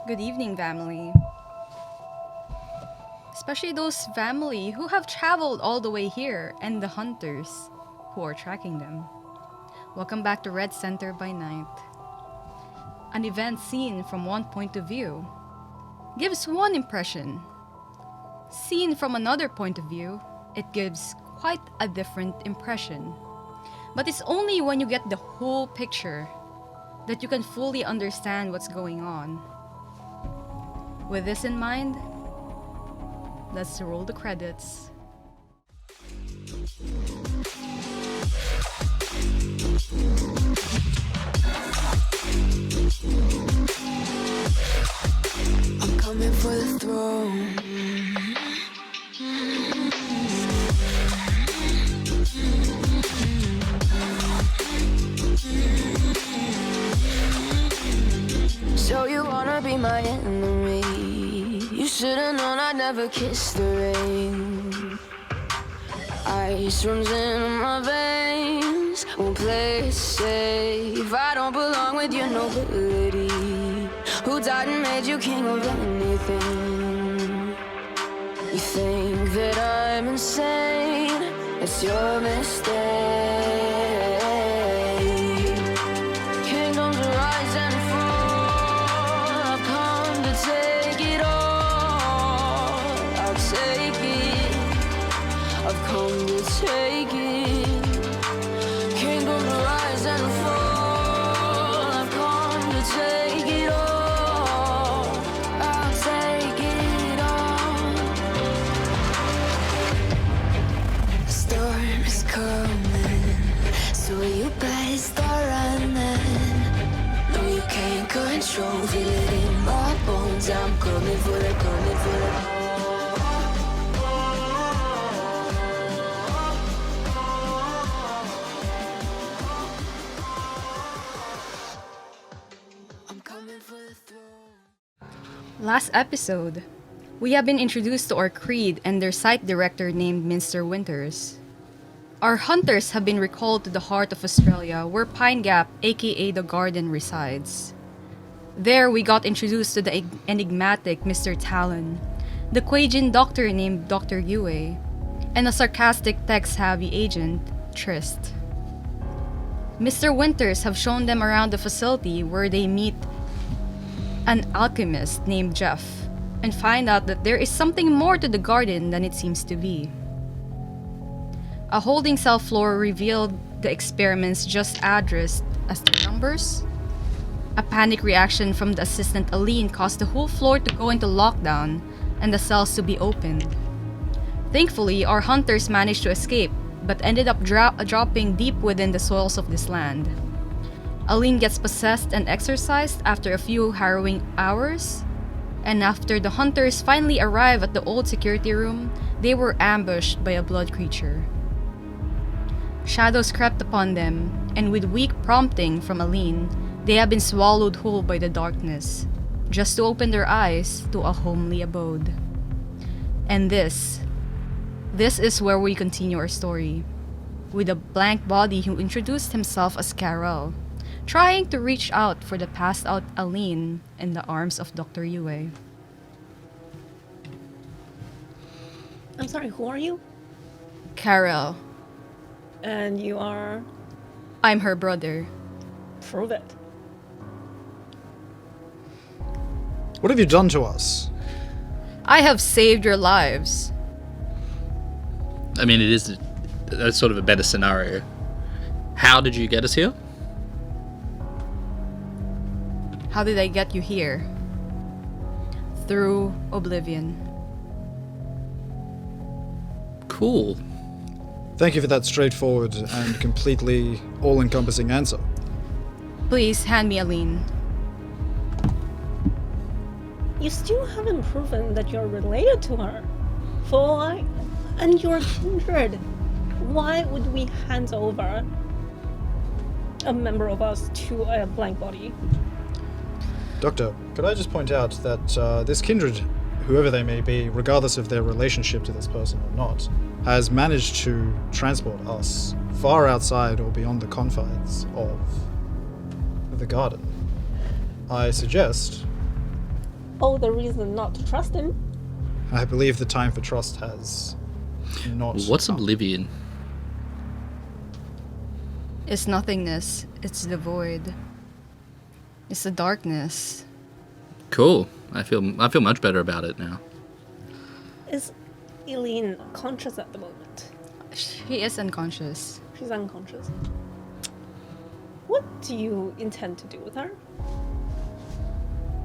Good evening, family. Especially those family who have traveled all the way here and the hunters who are tracking them. Welcome back to Red Center by Night. An event seen from one point of view gives one impression. Seen from another point of view, it gives quite a different impression. But it's only when you get the whole picture that you can fully understand what's going on. With this in mind, let's roll the credits. I'm coming for the throne. So you wanna be my enemy? You should've known I'd never kiss the rain. Ice runs in my veins, won't play it safe. I don't belong with your nobility. Who died and made you king of anything? You think that I'm insane? It's your mistake. Kingdoms rise and fall. I've come to take it all. I'll take it. I've come to take it. Kingdoms rise and fall. I've come to take it all. I'll take it all. The storm is coming, so you better start running. No, you can't control, feel it in my bones. I'm coming for it, coming for it. I'm coming for the throne. Last episode, we have been introduced to our creed and their site director named Mr. Winters. Our hunters have been recalled to the heart of Australia where Pine Gap, aka the Garden, resides. There we got introduced to the enigmatic Mr. Talon, the Kuei Jin doctor named Dr. Yue, and a sarcastic tech-savvy agent, Tryst. Mr. Winters have shown them around the facility where they meet an alchemist named Jeff and find out that there is something more to the garden than it seems to be. A holding cell floor revealed the experiments just addressed as the numbers. A panic reaction from the assistant Alinne caused the whole floor to go into lockdown and the cells to be opened. Thankfully, our hunters managed to escape, but ended up dropping deep within the soils of this land. Alinne gets possessed and exorcised after a few harrowing hours, and after the hunters finally arrive at the old security room, they were ambushed by a blood creature. Shadows crept upon them, and with weak prompting from Alinne, they have been swallowed whole by the darkness, just to open their eyes to a homely abode. And this is where we continue our story, with a blank body who introduced himself as Carol, trying to reach out for the passed out Alinne in the arms of Dr. Yue. I'm sorry, who are you? Carol, And you are... I'm her brother. Prove it. What have you done to us? I have saved your lives. I mean, it is a sort of a better scenario. How did you get us here? How did I get you here? Through oblivion. Cool. Thank you for that straightforward and completely all-encompassing answer. Please hand me Alinne. You still haven't proven that you're related to her. And you're kindred. Why would we hand over a member of us to a blank body? Doctor, could I just point out that this kindred, whoever they may be, regardless of their relationship to this person or not, has managed to transport us far outside or beyond the confines of the garden. I suggest all the reason not to trust him. I believe the time for trust has not. What's come. oblivion? It's nothingness. It's the void. It's the darkness. Cool. I feel much better about it now. Is Alinne conscious at the moment? She is unconscious. She's unconscious. What do you intend to do with her?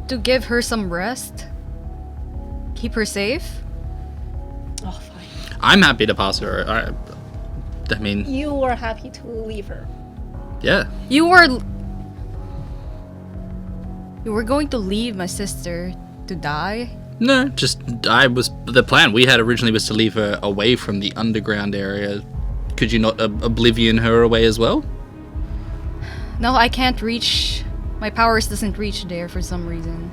To give her some rest? Keep her safe? Oh, fine. I'm happy to pass her. I mean, You were happy to leave her. yeah. You were going to leave my sister to die? No, just the plan we had originally was to leave her away from the underground area. Could you not oblivion her away as well? No, I can't reach. My powers doesn't reach there for some reason.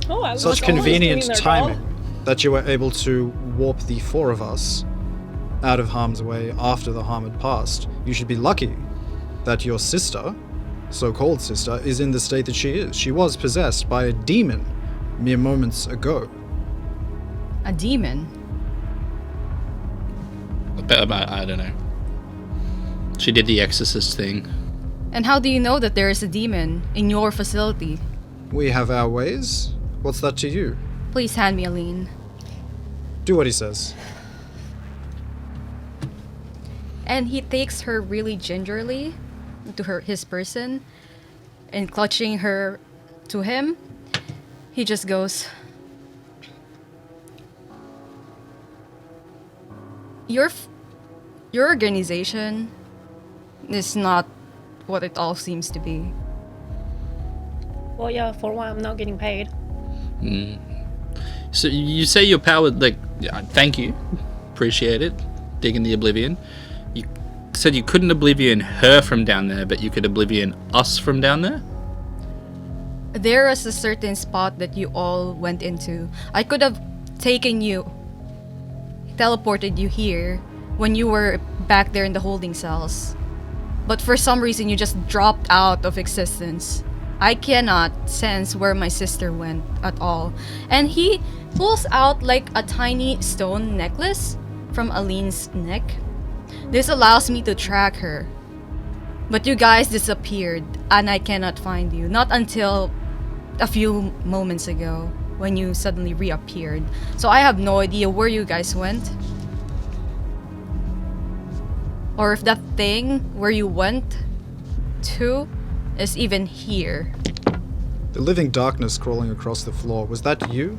Oh, I was Such always convenient doing their timing job. that you were able to warp the four of us out of harm's way after the harm had passed. You should be lucky that your sister, so-called sister, is in the state that she is. She was possessed by a demon mere moments ago. A demon? I don't know. She did the exorcist thing. And how do you know that there is a demon in your facility? We have our ways. What's that to you? Please hand me Alinne. Do what he says. And he takes her really gingerly to his person and clutching her to him. He just goes, your organization is not what it all seems to be. Well, yeah, for one, I'm not getting paid. So you say your power, thank you, appreciate it, digging the oblivion. You said you couldn't oblivion her from down there, but you could oblivion us from down there? There is a certain spot that you all went into. I could have taken you, teleported you here when you were back there in the holding cells. But for some reason, you just dropped out of existence. I cannot sense where my sister went at all. And he pulls out like a tiny stone necklace from Alinne's neck. This allows me to track her. But you guys disappeared and I cannot find you. Not until a few moments ago when you suddenly reappeared. So I have no idea where you guys went. Or if that thing where you went to is even here. The living darkness crawling across the floor, was that you?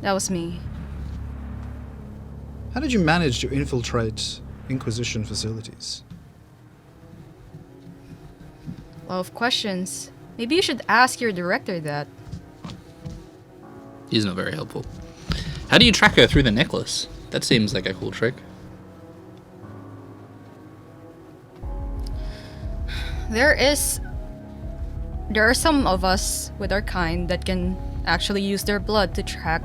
That was me. How did you manage to infiltrate Inquisition facilities? A lot of questions. Maybe you should ask your director that. He's not very helpful. How do you track her through the necklace? That seems like a cool trick. There are some of us with our kind that can actually use their blood to track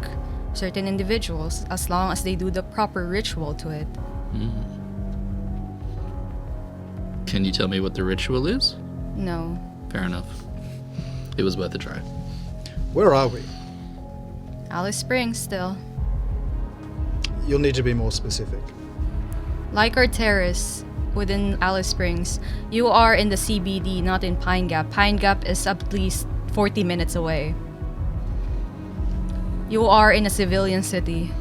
certain individuals as long as they do the proper ritual to it. Can you tell me what the ritual is? No. Fair enough. It was worth a try. Where are we? Alice Springs still. You'll need to be more specific. Like our terrace within Alice Springs, you are in the CBD, not in Pine Gap. Pine Gap is at least 40 minutes away. You are in a civilian city.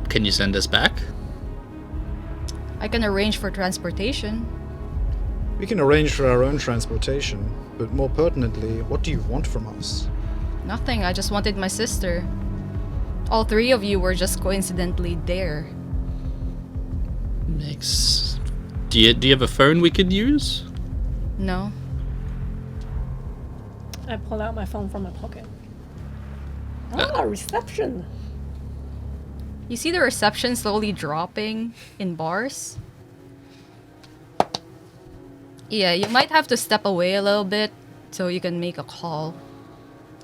Can you send us back? I can arrange for transportation. We can arrange for our own transportation, but more pertinently, what do you want from us? Nothing, I just wanted my sister. All three of you were just coincidentally there. Do you have a phone we could use? No? I pull out my phone from my pocket. Reception. You see the reception slowly dropping in bars? Yeah, you might have to step away a little bit so you can make a call.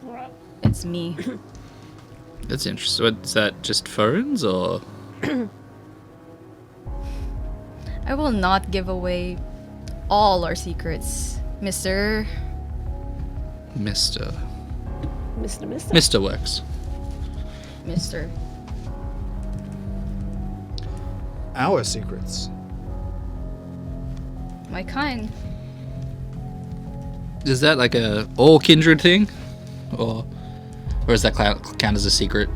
Alright. It's me. That's interesting. So is that just phones or? I will not give away all our secrets, Mr. Mr. Mr. works. Mister. Our secrets. My kind. Is that like a all kindred thing? Or is that count as a secret?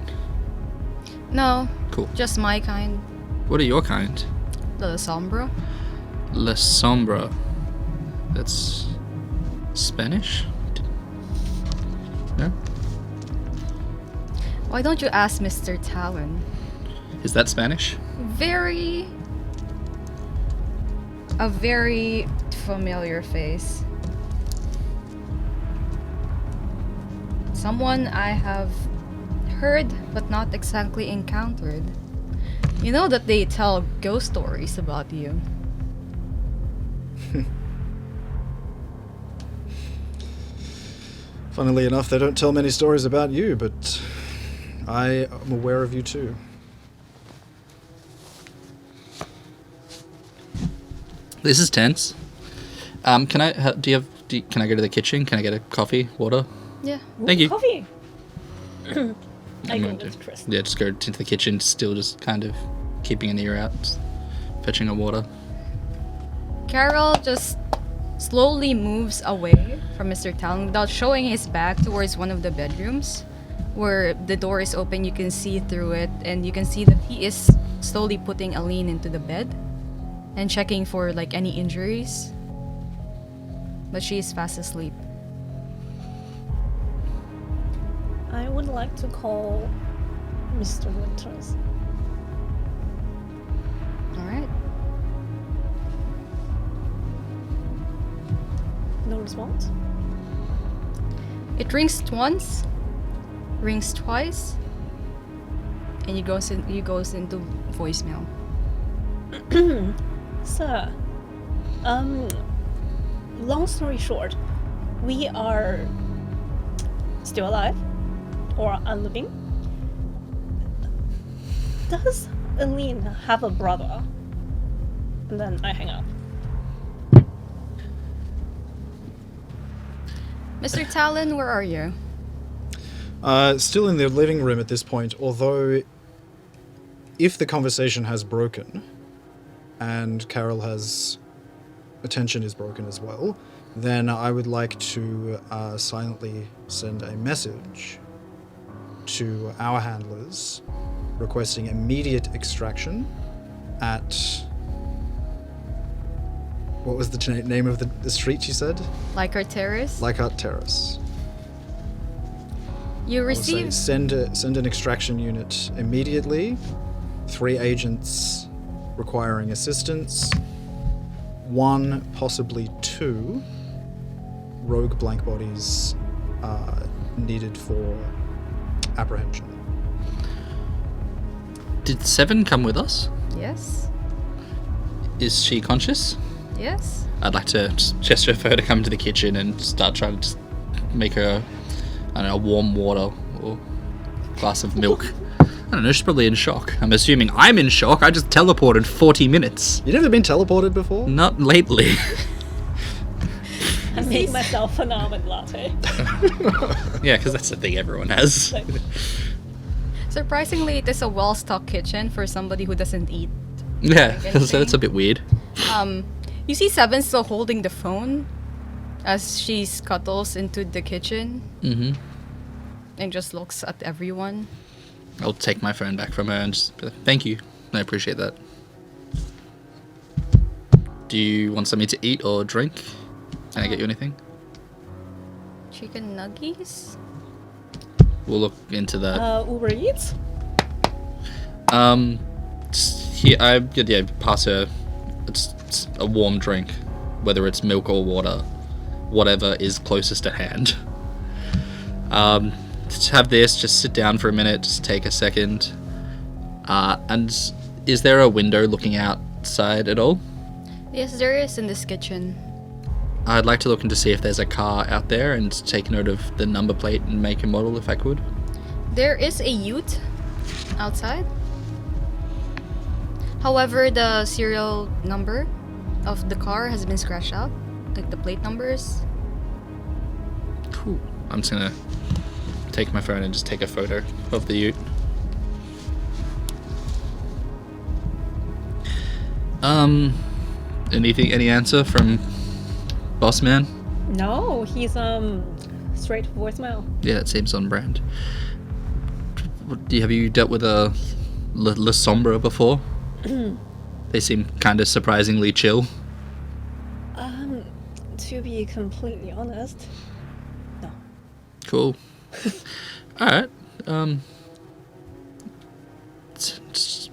No, Cool. just my kind. What are your kind? The Sombra. La Sombra. That's Spanish? No? Why don't you ask Mr. Talon? Is that Spanish? A very familiar face. Someone I have heard but not exactly encountered. You know that they tell ghost stories about you. Funnily enough, they don't tell many stories about you, but I am aware of you too. This is tense. Can I can I go to the kitchen? Can I get a coffee, water? Yeah. Thank you. Coffee. I I'm go going to- with Tryst. Yeah, just go into the kitchen, still just kind of keeping an ear out, just fetching a water. Carol just slowly moves away from Mr. Talon without showing his back towards one of the bedrooms where the door is open. You can see through it, and you can see that he is slowly putting Alinne into the bed and checking for like any injuries. But she is fast asleep. I would like to call Mr. Winters. Alright. No response? It rings once, rings twice, and he goes into voicemail. Sir, long story short, we are still alive or are living. Does Alinne have a brother? And then I hang up. Mr. Talon, where are you? Still in the living room at this point, although if the conversation has broken and Carol has attention is broken as well, then I would like to silently send a message to our handlers requesting immediate extraction at... What was the name of the street you said? Leichhardt Terrace? Leichhardt Terrace. You I will say receive... send an extraction unit immediately. 3 agents requiring assistance. 1, possibly 2 rogue blank bodies needed for apprehension. Did Seven come with us? Yes? Is she conscious? Yes? I'd like to just gesture for her to come into the kitchen and start trying to just make her, I don't know, warm water or glass of milk. I don't know, she's probably in shock. I'm assuming I'm in shock. I just teleported 40 minutes. You never been teleported before? Not lately. I make myself an almond latte. Yeah, because that's the thing everyone has. Like, Surprisingly, it is a well-stocked kitchen for somebody who doesn't eat. Yeah, Like so that's anything. a bit weird. You see Seven still holding the phone as she scuttles into the kitchen Mm-hmm. and just looks at everyone. I'll take my phone back from her and just be like, thank you. I appreciate that. Do you want something to eat or drink? Can I get you anything? Chicken nuggies? We'll look into that. Uber Eats? Here, yeah, pass her. It's a warm drink, whether it's milk or water, whatever is closest at hand. Just have this. Just sit down for a minute. Just take a second. And is there a window looking outside at all? Yes, there is in this kitchen. I'd like to look into see if there's a car out there and take note of the number plate and make and model if I could. There is a ute outside. However, the serial number of the car has been scratched out, like the plate numbers. Cool. I'm just gonna take my phone and just take a photo of the ute. Any answer from boss man? No, he's straight to voicemail. Yeah, it seems on brand. Have you dealt with a La Sombra before? They seem kind of surprisingly chill. To be completely honest, no. Cool. All right.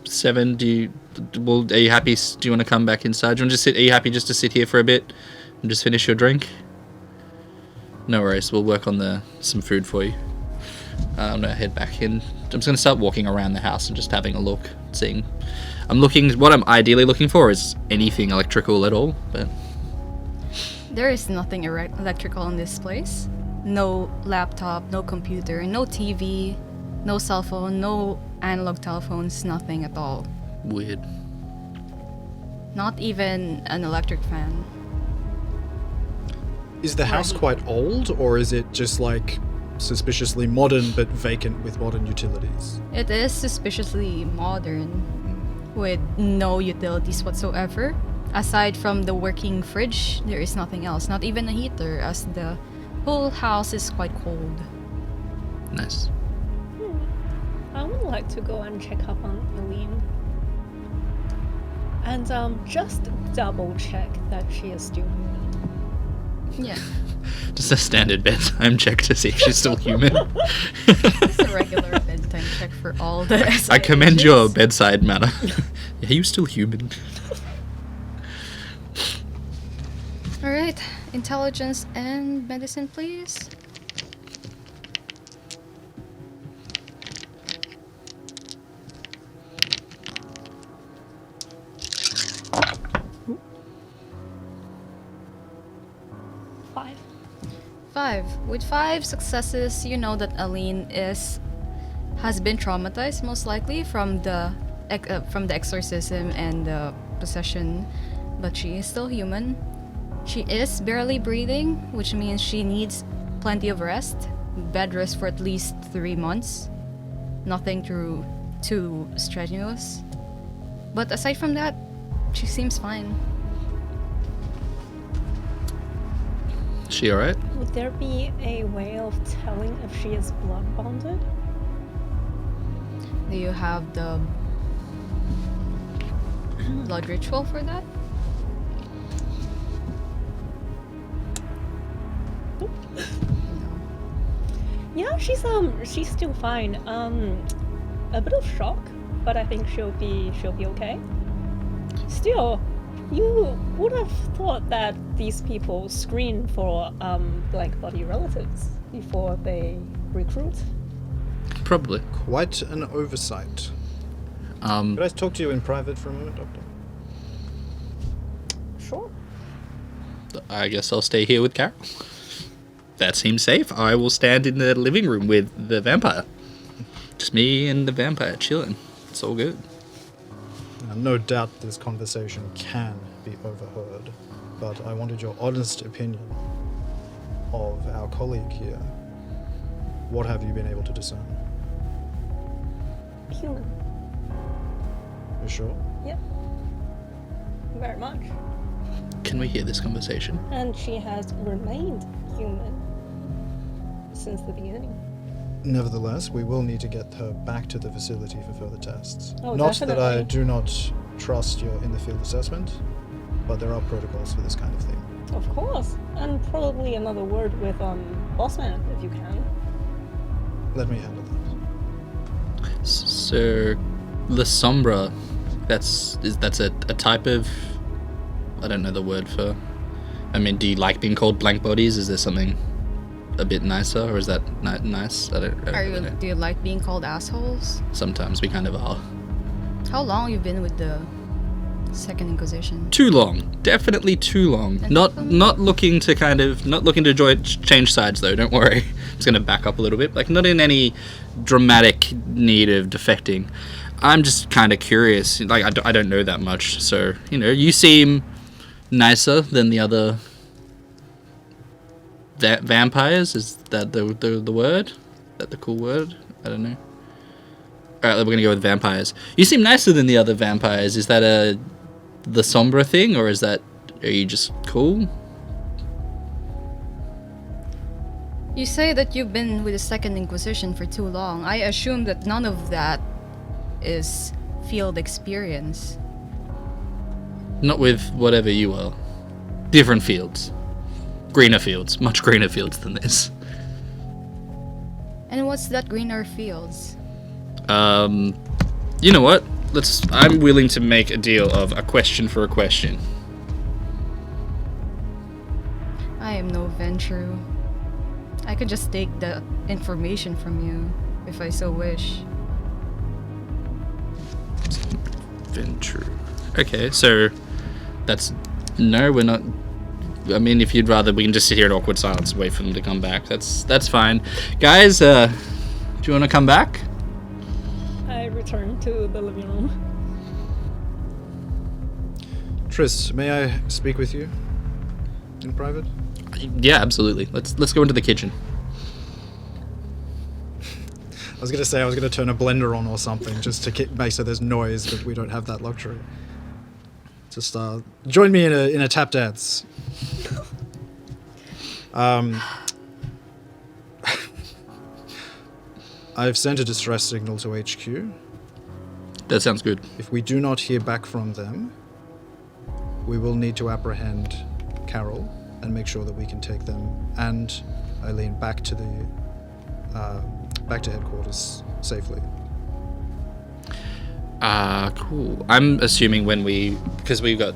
7. Are you happy? Do you want to come back inside? Do you want to just sit? Are you happy just to sit here for a bit and just finish your drink? No worries. We'll work on some food for you. I'm gonna head back in. I'm just gonna start walking around the house and just having a look, seeing. What I'm ideally looking for is anything electrical at all, but There is nothing electrical in this place. No laptop, no computer, no TV, no cell phone, no analog telephones, nothing at all. weird. Not even an electric fan. Is the house quite old, or is it just like suspiciously modern but vacant with modern utilities? It is suspiciously modern, with no utilities whatsoever. Aside from the working fridge, there is nothing else. Not even a heater, as the whole house is quite cold. Nice. I would like to go and check up on Alinne. And just double check that she is still human. Yeah, Just a standard bedtime check to see if she's still human. it's a regular bedtime check for all the I commend SIHs. your bedside manner. Are you still human? Alright, intelligence and medicine, please. Five. 5. With 5 successes, you know that Alinne has been traumatized, most likely from the exorcism and the possession, but she is still human. She is barely breathing, which means she needs plenty of rest, bed rest for at least 3 months. Nothing too strenuous. But aside from that, she seems fine. Is she alright? Would there be a way of telling if she is blood bonded? Do you have the blood ritual for that? No. Yeah, she's still fine. A bit of shock, but I think she'll be okay. Still, you would have thought that these people screen for blank body relatives before they recruit. Probably. Quite an oversight. Could I talk to you in private for a moment, Doctor? Sure. I guess I'll stay here with Carol. That seems safe. I will stand in the living room with the vampire. Just me and the vampire chilling. It's all good. No doubt this conversation can be overheard, but I wanted your honest opinion of our colleague here. What have you been able to discern? Human. You sure? Yep. Very much. Can we hear this conversation? And she has remained human since the beginning. Nevertheless, we will need to get her back to the facility for further tests. Oh, Not that I definitely. do not trust your in-the-field assessment, but there are protocols for this kind of thing. Of course. And probably another word with Bossman, if you can. Let me handle that. So, La Sombra, that's a type of... I don't know the word for... I mean, do you like being called blank bodies? Is there something a bit nicer, or is that nice? I don't really know. Do you like being called assholes? Sometimes we kind of are. How long you been with the Second Inquisition? Too long. Definitely too long. Not looking to change sides though, don't worry. Just gonna back up a little bit. Like, not in any dramatic need of defecting. I'm just kind of curious. Like, I don't know that much, so, you seem nicer than the other vampires. Is that the word? that the cool word? I don't know. Alright, we're gonna go with vampires. You seem nicer than the other vampires. Is that the Sombra thing, or are you just cool? You say that you've been with the Second Inquisition for too long. I assume that none of that is field experience. Not with whatever you are. Different fields. Greener fields. Much greener fields than this. And what's that greener fields? You know what? I'm willing to make a deal of a question for a question. I am no Ventru. I could just take the information from you, if I so wish. True. Okay, so that's no. We're not. I mean, if you'd rather, we can just sit here in awkward silence, and wait for them to come back. That's fine, guys. Do you want to come back? I return to the living room. Tryst, may I speak with you in private? Yeah, absolutely. Let's go into the kitchen. I was gonna turn a blender on or something just to make so there's noise, but we don't have that luxury. Just join me in a tap dance. I've sent a distress signal to HQ. That sounds good. If we do not hear back from them, we will need to apprehend Carol and make sure that we can take them and Alinne back to headquarters safely. Cool. I'm assuming because we got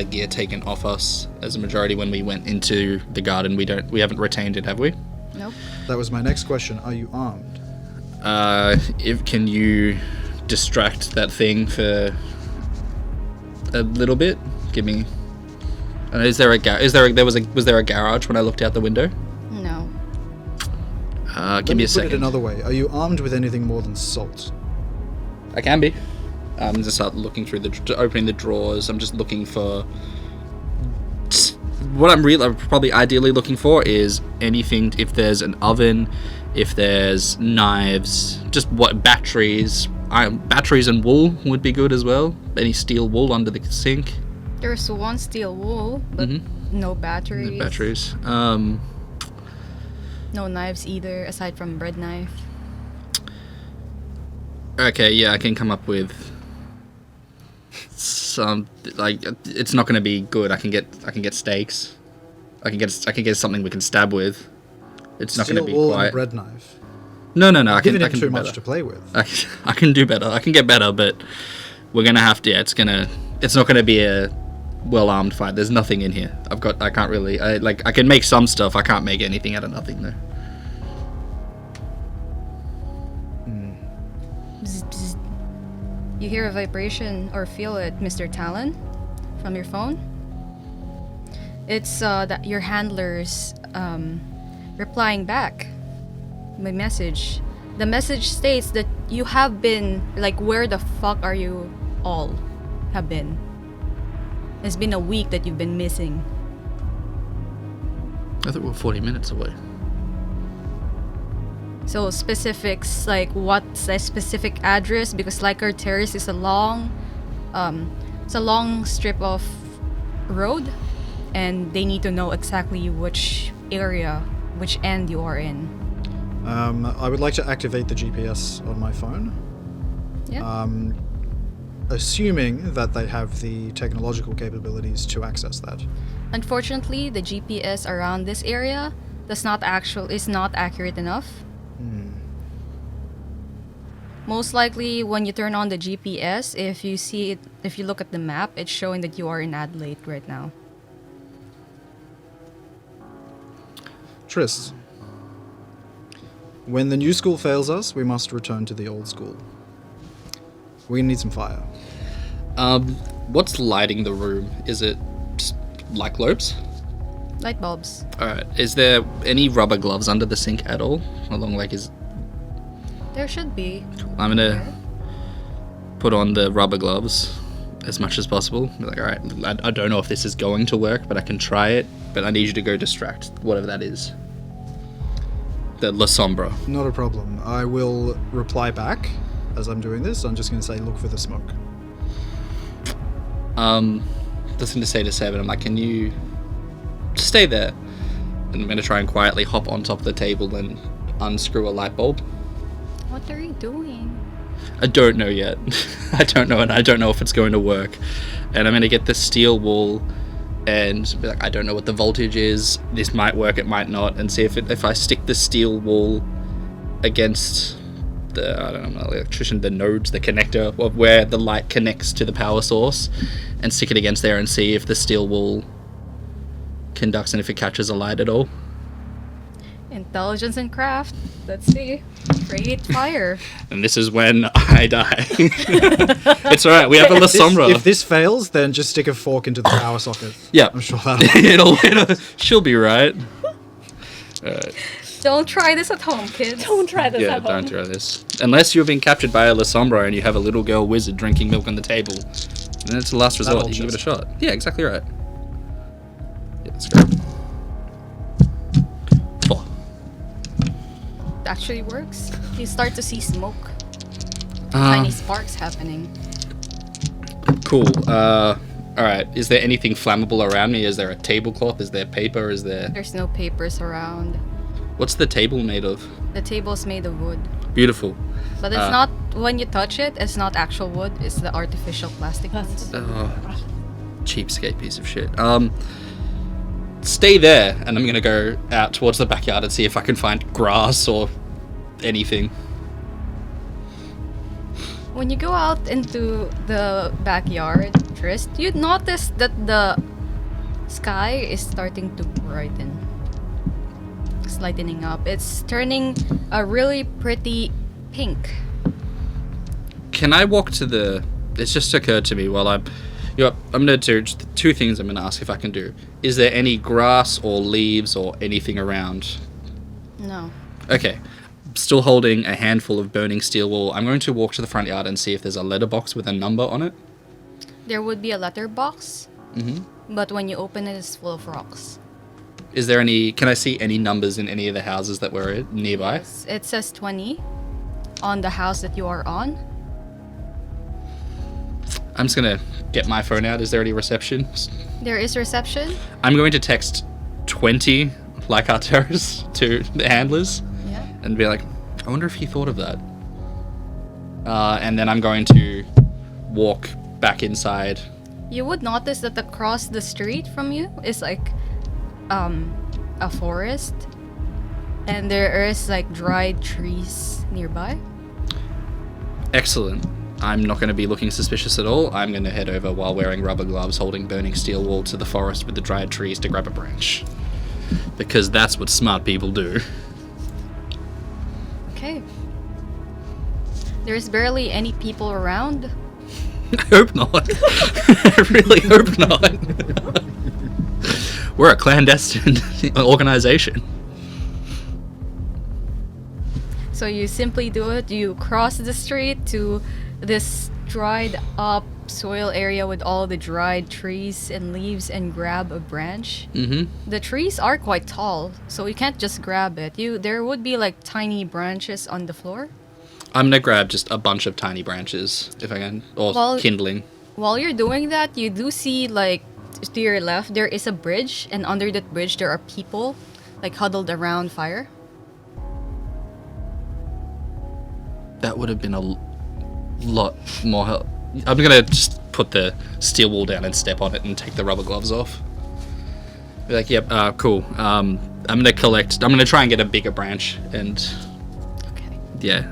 gear taken off us as a majority when we went into the garden, we haven't retained it, have we? Nope. That was my next question. Are you armed? Can you distract that thing for a little bit? Give me. Was there a garage when I looked out the window? No. Give me a second. Put it another way. Are you armed with anything more than salt? I can be. I'm just start looking through opening the drawers. I'm just looking for. What I'm probably ideally looking for is anything. If there's an oven, if there's knives, just batteries. Batteries and wool would be good as well. Any steel wool under the sink. There's one steel wool, but no batteries. No batteries. No knives either, aside from bread knife. Okay, yeah, I can come up with some it's not going to be good. I can get steaks. I can get something we can stab with. It's not going to be wool quite. And bread knife. No. I can Giving it do too better. much to play with. I can do better. I can get better, but we're gonna have to. Yeah, it's not gonna be a well-armed fight. There's nothing in here. I can't really. I can make some stuff. I can't make anything out of nothing though. Bzz, bzz. You hear a vibration or feel it, Mr. Talon, from your phone? It's that your handler's replying back my message. The message states that you have been where the fuck are you all have been? It's been a week that you've been missing. I thought we were 40 minutes away. So specifics, what's a specific address? Because Lycar Terrace is a long strip of road, and they need to know exactly which area, which end you are in. I would like to activate the GPS on my phone. Yeah. Assuming that they have the technological capabilities to access that. Unfortunately, the GPS around this area is not accurate enough. Most likely, when you turn on the GPS, if you look at the map, it's showing that you are in Adelaide right now. Tryst, when the new school fails us, we must return to the old school. We need some fire. What's lighting the room? Is it just light globes? Light bulbs. Alright. Is there any rubber gloves under the sink at all? There should be. I'm gonna put on the rubber gloves as much as possible. Be like, alright, I don't know if this is going to work, but I can try it. But I need you to go distract whatever that is. the La Sombra. Not a problem. I will reply back as I'm doing this. I'm just going to say, look for the smoke. Listen to say to Seven, I'm like, can you just stay there? And I'm going to try and quietly hop on top of the table and unscrew a light bulb. What are you doing? I don't know yet. I don't know, and I don't know if it's going to work. And I'm going to get the steel wool and be like, I don't know what the voltage is. This might work, it might not. And see if I stick the steel wool against the, I don't know, I'm not an electrician, the nodes, the connector of where the light connects to the power source, and stick it against there and see if the steel wool conducts and if it catches a light at all. Intelligence and craft. Let's see. Create fire. And this is when I die. It's alright, we have a La Sombra. If this fails, then just stick a fork into the power socket. Yeah. I'm sure that'll... She'll be right. Don't try this at home, kids. Don't try this Yeah, at home. don't try this. Unless you're being captured by a La Sombra and you have a little girl wizard drinking milk on the table, then it's the last resort. That'll You can give it a just- shot. Yeah, exactly right. Yeah, let's go. 4. Actually works. You start to see smoke. Tiny sparks happening. Cool. Alright, is there anything flammable around me? Is there a tablecloth? Is there paper? Is there... There's no papers around. What's the table made of? The table's made of wood. Beautiful. But it's not, when you touch it, it's not actual wood, it's the artificial plastic ones. Cheapskate piece of shit. Stay there, and I'm gonna go out towards the backyard and see if I can find grass or anything. When you go out into the backyard, Tryst, you'd notice that the sky is starting to brighten. It's lightening up. It's turning a really pretty pink. Can I walk to the... It's just occurred to me while I'm gonna do just 2 things I'm gonna ask if I can do. Is there any grass or leaves or anything around? No. Okay. Still holding a handful of burning steel wool. I'm going to walk to the front yard and see if there's a letterbox with a number on it. There would be a letterbox, but when you open it, it's full of rocks. Is there any... Can I see any numbers in any of the houses that were nearby? It says 20 on the house that you are on. I'm just gonna get my phone out. Is there any reception? There is reception. I'm going to text 20 like our terrorists to the handlers Yeah. and be like, I wonder if he thought of that. And then I'm going to walk back inside. You would notice that across the street from you is like a forest, and there is like dried trees nearby. Excellent. I'm not going to be looking suspicious at all. I'm going to head over while wearing rubber gloves, holding burning steel wool to the forest with the dried trees to grab a branch. Because that's what smart people do. Okay. There's barely any people around. I hope not. I really hope not. We're a clandestine organization. So you simply do it. You cross the street to this dried up soil area with all the dried trees and leaves and grab a branch. Mm-hmm. The trees are quite tall, so you can't just grab it. There would be like tiny branches on the floor. I'm gonna grab just a bunch of tiny branches, if I can, or Well- kindling. While you're doing that, you do see like to your left there is a bridge, and under that bridge there are people like huddled around fire. That would have been a lot more help. I'm gonna just put the steel wool down and step on it and take the rubber gloves off. Be like, yep, cool. I'm gonna try and get a bigger branch and Okay. yeah.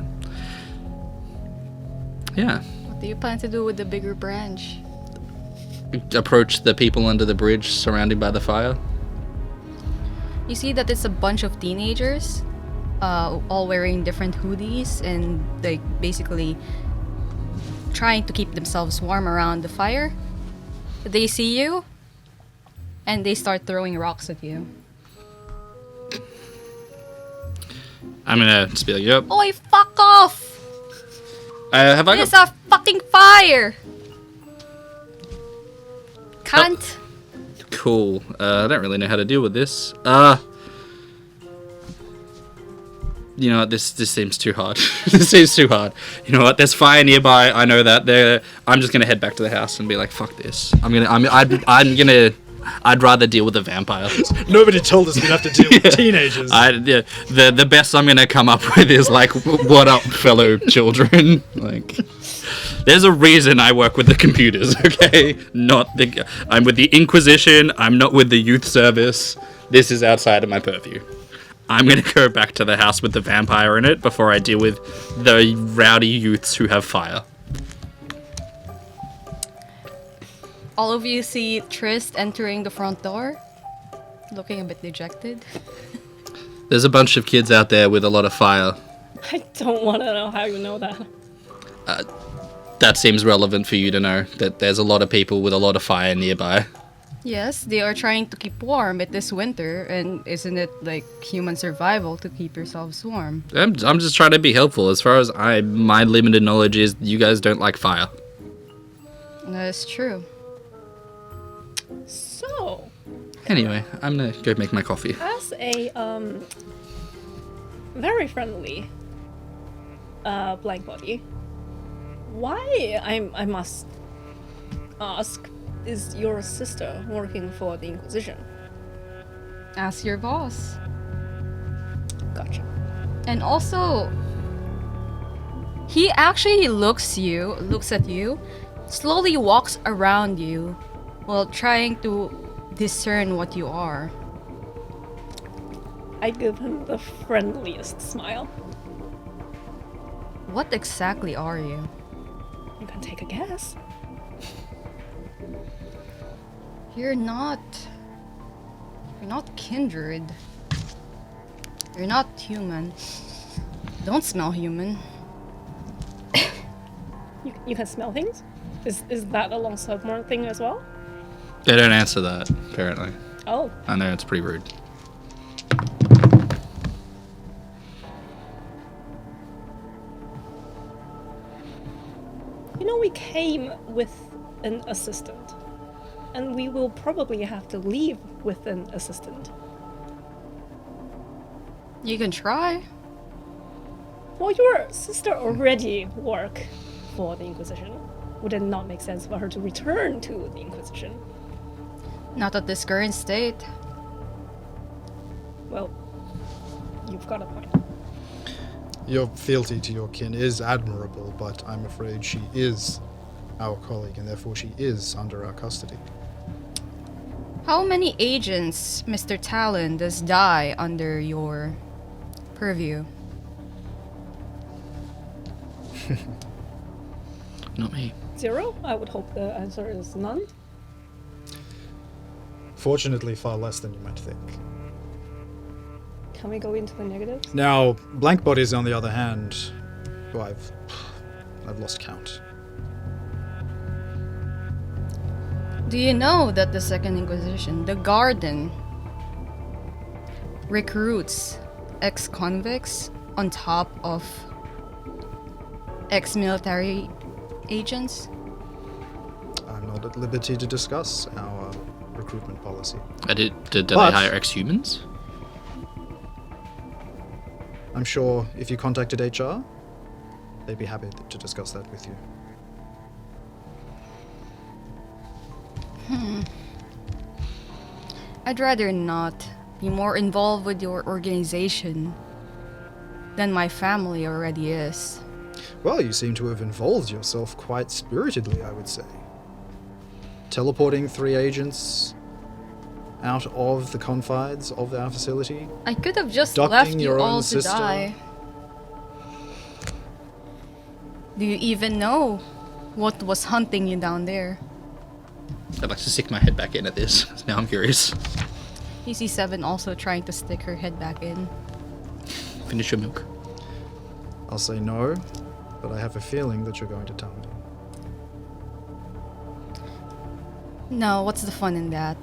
Yeah. What do you plan to do with the bigger branch? Approach the people under the bridge surrounded by the fire. You see that it's a bunch of teenagers, all wearing different hoodies and like basically trying to keep themselves warm around the fire. They see you, and they start throwing rocks at you. I'm gonna just be like, yep. Oi, fuck off! Have I It's got... a fucking fire! Cunt! Cool. I don't really know how to deal with this. You know what? This seems too hard. This seems too hard. You know what? There's fire nearby. I know that. I'm just gonna head back to the house and be like, fuck this. I'd rather deal with the vampires. Nobody told us we'd have to deal with teenagers. The best I'm gonna come up with is like, what up, fellow children? Like, there's a reason I work with the computers, okay? I'm with the Inquisition. I'm not with the youth service. This is outside of my purview. I'm gonna go back to the house with the vampire in it before I deal with the rowdy youths who have fire. All of you see Tryst entering the front door, looking a bit dejected. There's a bunch of kids out there with a lot of fire. I don't want to know how you know that. That seems relevant for you to know, that there's a lot of people with a lot of fire nearby. Yes, they are trying to keep warm at this winter, and isn't it like human survival to keep yourselves warm? I'm just trying to be helpful. As far as my limited knowledge is, you guys don't like fire. That is true. So, Anyway, I'm gonna go make my coffee. as a very friendly blank body, why I must ask, is your sister working for the Inquisition? Ask your boss. Gotcha. And also, he actually looks at you, slowly walks around you while trying to discern what you are. I give him the friendliest smile. What exactly are you? You can take a guess. You're not kindred. You're not human. Don't smell human. You can smell things? Is that a long submarine thing as well? They don't answer that, apparently. Oh, I know, it's pretty rude. you know, we came with an assistant, and we will probably have to leave with an assistant. You can try. Well, your sister already work for the Inquisition. Would it not make sense for her to return to the Inquisition? Not at this current state. Well, you've got a point. Your fealty to your kin is admirable, but I'm afraid she is our colleague, and therefore she is under our custody. How many agents, Mr. Talon, does die under your purview? Not me. 0? I would hope the answer is none. Fortunately, far less than you might think. Can we go into the negatives? Now, blank bodies, on the other hand, well, I've lost count. Do you know that the Second Inquisition, the Garden, recruits ex-convicts on top of ex-military agents? I'm not at liberty to discuss our recruitment policy. Did they But- hire ex-humans? I'm sure if you contacted HR, they'd be happy to discuss that with you. I'd rather not be more involved with your organization than my family already is. Well, you seem to have involved yourself quite spiritedly, I would say. Teleporting 3 agents out of the confines of our facility. I could have just Ducting left your you own all to sister. die. Do you even know what was hunting you down there? I'd like to stick my head back in at this. Now I'm curious. PC7 also trying to stick her head back in. Finish your milk. I'll say no, but I have a feeling that you're going to tell me. No, what's the fun in that?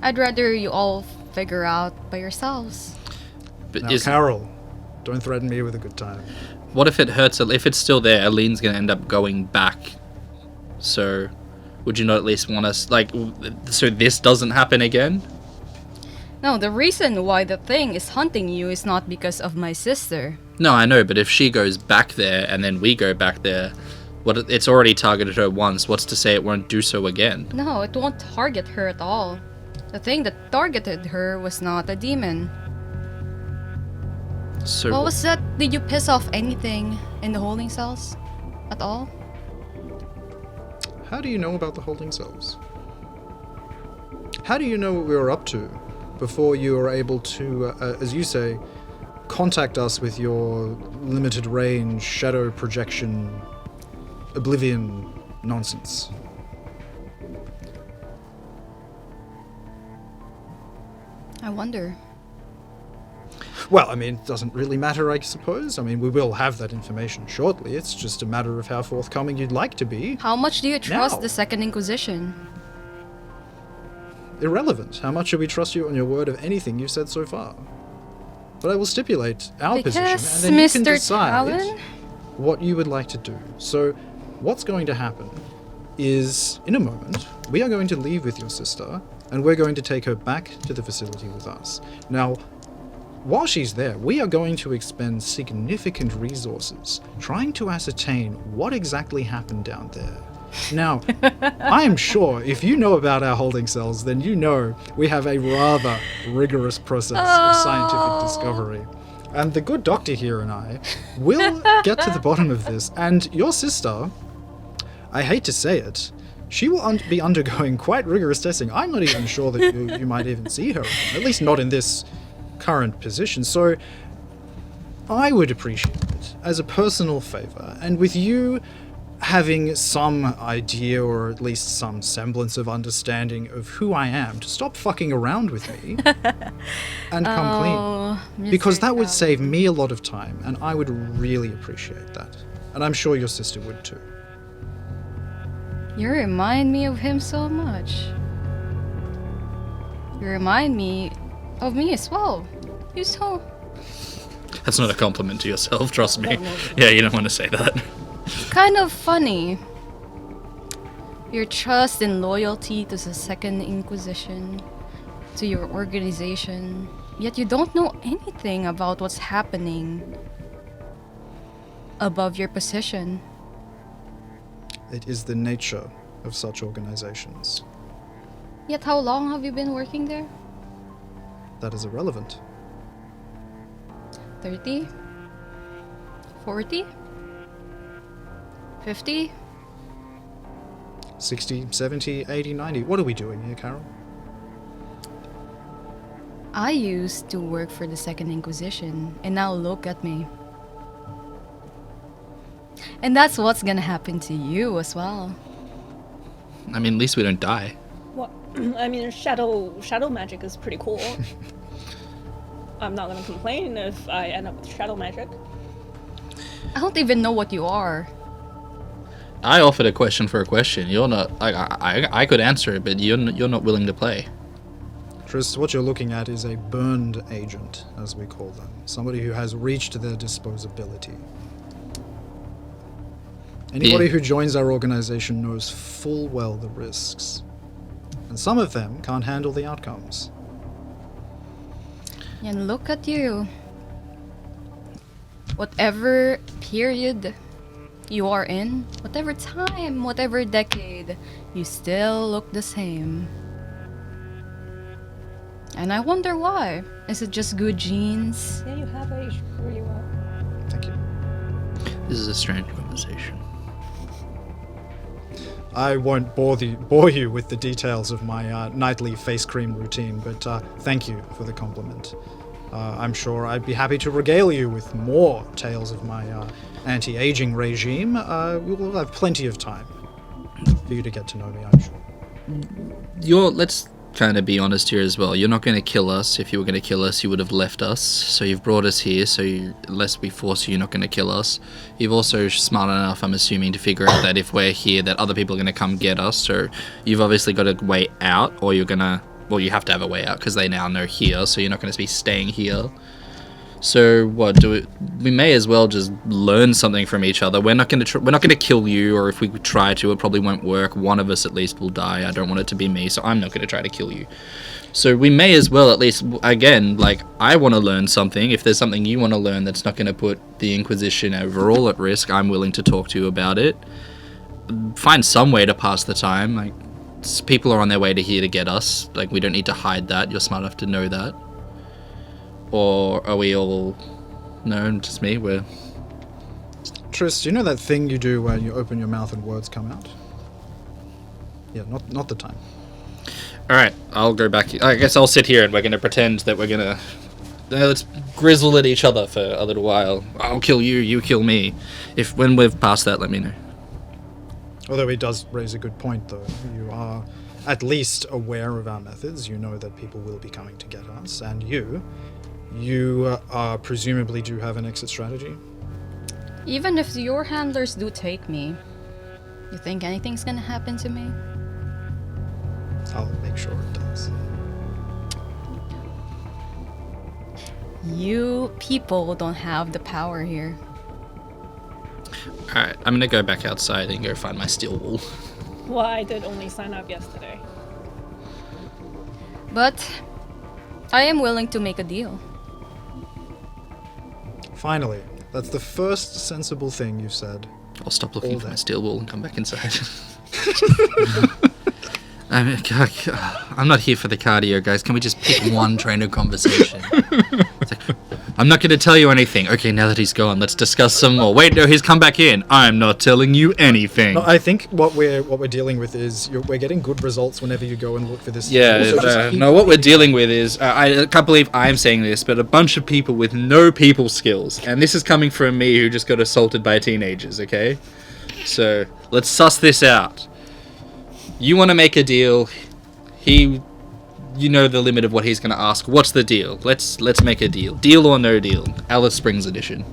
I'd rather you all figure out by yourselves. But Now, Carol, don't threaten me with a good time. what if it hurts? If it's still there, Alinne's gonna end up going back. So, would you not at least want us so this doesn't happen again? No, the reason why the thing is hunting you is not because of my sister. No, I know, but if she goes back there and then we go back there, it's already targeted her once. What's to say it won't do so again? No, it won't target her at all. The thing that targeted her was not a demon. So What was that? Did you piss off anything in the holding cells? At all? How do you know about the holding cells? How do you know what we were up to before you were able to, as you say, contact us with your limited range, shadow projection, oblivion nonsense? I wonder. Well, I mean, it doesn't really matter, I suppose. I mean, we will have that information shortly. It's just a matter of how forthcoming you'd like to be. How much do you trust Now. the Second Inquisition? Irrelevant. How much should we trust you on your word of anything you've said so far? But I will stipulate our position, and Because then you can Mr. decide Talon? what you would like to do. So, what's going to happen is, in a moment, we are going to leave with your sister, and we're going to take her back to the facility with us. Now, while she's there, we are going to expend significant resources trying to ascertain what exactly happened down there. Now, I am sure if you know about our holding cells, then you know we have a rather rigorous process of scientific discovery. And the good doctor here and I will get to the bottom of this, and your sister, I hate to say it, she will be undergoing quite rigorous testing. I'm not even sure that you might even see her again, at least not in this current position. So I would appreciate it as a personal favor, and with you having some idea or at least some semblance of understanding of who I am, to stop fucking around with me and come clean. Because that would save me a lot of time, and I would really appreciate that. And I'm sure your sister would too. You remind me of him so much. You remind me of me as well. You so... That's not a compliment to yourself, trust me. Yeah, you don't want to say that. kind of funny. Your trust and loyalty to the Second Inquisition, to your organization, yet you don't know anything about what's happening above your position. It is the nature of such organizations. Yet how long have you been working there? That is irrelevant. 30? 40? 50? 60, 70, 80, 90. What are we doing here, Carol? I used to work for the Second Inquisition, and now look at me. And that's what's gonna happen to you as well. I mean, at least we don't die. What? I mean, shadow magic is pretty cool. I'm not gonna complain if I end up with shadow magic. I don't even know what you are. I offered a question for a question. You're not. I could answer it, but you're not willing to play. Tryst, what you're looking at is a burned agent, as we call them. Somebody who has reached their disposability. Anybody who joins our organization knows full well the risks. And some of them can't handle the outcomes. And look at you. Whatever period you are in, whatever time, whatever decade, you still look the same. And I wonder why. Is it just good genes? Yeah, you have aged really well. Thank you. This is a strange conversation. I won't bore you with the details of my nightly face cream routine, but thank you for the compliment. I'm sure I'd be happy to regale you with more tales of my anti-aging regime. We will have plenty of time for you to get to know me, I'm sure. Let's kind of be honest here as well. You're not going to kill us. If you were going to kill us, you would have left us. So you've brought us here, so unless we force you, you're not going to kill us. You've also smart enough, I'm assuming, to figure out that if we're here, that other people are going to come get us. So you've obviously got a way out, or you're going to... Well, you have to have a way out, because they now know here, so you're not going to be staying here. So what do we may as well just learn something from each other. We're not going to kill you, or if we try to, it probably won't work. One of us at least will die. I don't want it to be me, so I'm not going to try to kill you. So we may as well at least, again, like, I want to learn something. If there's something you want to learn that's not going to put the Inquisition overall at risk, I'm willing to talk to you about it. Find some way to pass the time. Like, people are on their way to here to get us. Like, we don't need to hide that. You're smart enough to know that. Or are we all... No, just me? We're... Tryst, you know that thing you do where you open your mouth and words come out? Yeah, not the time. Alright, I'll go back. I guess I'll sit here and we're going to pretend that we're going to... let's grizzle at each other for a little while. I'll kill you, you kill me. When we've passed that, let me know. Although he does raise a good point, though. You are at least aware of our methods. You know that people will be coming to get us. And you presumably do have an exit strategy. Even if your handlers do take me, you think anything's gonna happen to me? I'll make sure it does. You people don't have the power here. Alright, I'm going to go back outside and go find my steel wool. Well, I did only sign up yesterday. But I am willing to make a deal. Finally, that's the first sensible thing you've said. I'll stop looking All for my that. steel wool and come back inside. I'm not here for the cardio, guys. Can we just pick one train of conversation? It's like, I'm not going to tell you anything. Okay, now that he's gone, let's discuss some more. Wait, no, he's come back in. I'm not telling you anything. No, I think what we're dealing with is we're getting good results whenever you go and look for this. Yeah, So just keep- no, what we're dealing with is, I can't believe I'm saying this, but a bunch of people with no people skills. And this is coming from me who just got assaulted by teenagers, okay? So, let's suss this out. You want to make a deal. You know the limit of what he's going to ask. What's the deal? Let's make a deal. Deal or no deal. Alice Springs edition.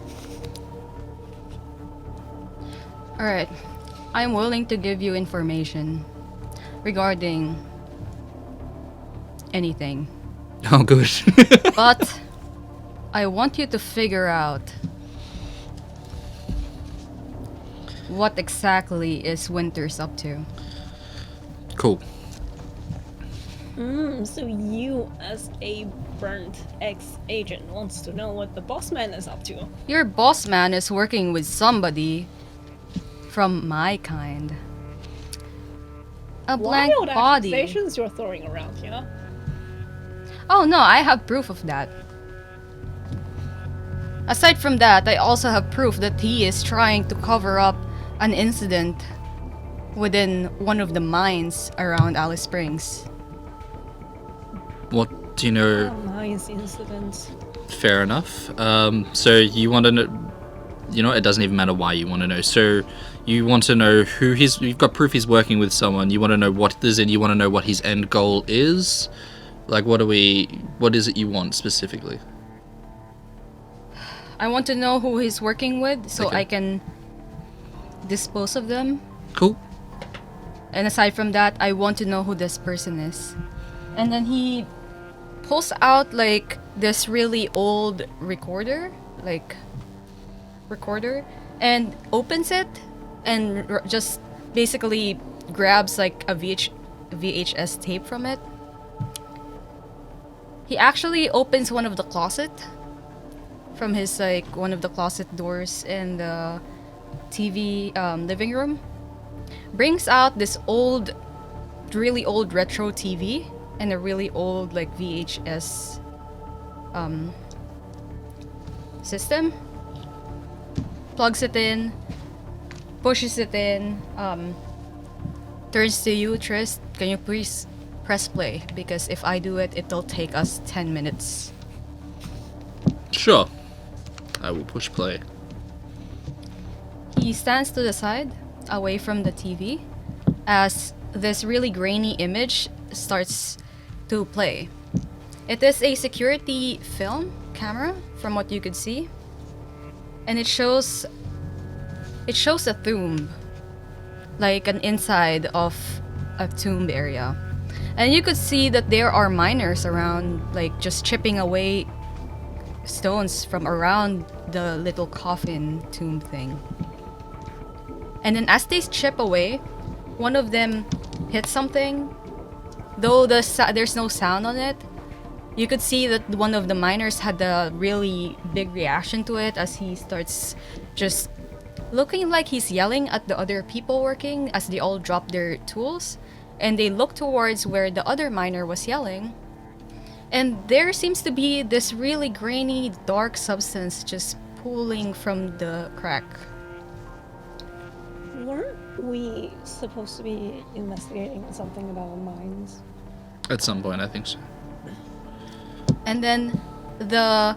Alright, I'm willing to give you information regarding anything. Oh, good. But I want you to figure out what exactly is Winters up to. Cool. So you, as a burnt ex-agent, wants to know what the boss man is up to. Your boss man is working with somebody from my kind. A blank Wild body. accusations you're throwing around, yeah? Oh no, I have proof of that. Aside from that, I also have proof that he is trying to cover up an incident within one of the mines around Alice Springs. What do you know? Nice incidents. Fair enough. So you want to know... You know, it doesn't even matter why you want to know. So you want to know who he's... You've got proof he's working with someone. You want to know what this is. You want to know what his end goal is. Like, what is it you want specifically? I want to know who he's working with so Okay. I can dispose of them. Cool. And aside from that, I want to know who this person is. And then he pulls out like this really old recorder, and opens it and just basically grabs like a VHS tape from it. He actually opens one of the closet from his one of the closet doors in the TV living room. Brings out this really old retro TV and a really old like VHS system. Plugs it in, pushes it in, turns to you, Tryst. Can you please press play? Because if I do it, it'll take us 10 minutes. Sure. I will push play. He stands to the side, away from the TV, as this really grainy image starts to play. It is a security film camera, from what you could see, and it shows a tomb, like an inside of a tomb area, and you could see that there are miners around, like just chipping away stones from around the little coffin tomb thing. And then as they chip away, one of them hits something. Though there's no sound on it, you could see that one of the miners had a really big reaction to it as he starts just looking like he's yelling at the other people working as they all drop their tools. And they look towards where the other miner was yelling. And there seems to be this really grainy, dark substance just pooling from the crack. Weren't we supposed to be investigating something about mines? At some point, I think so. And then the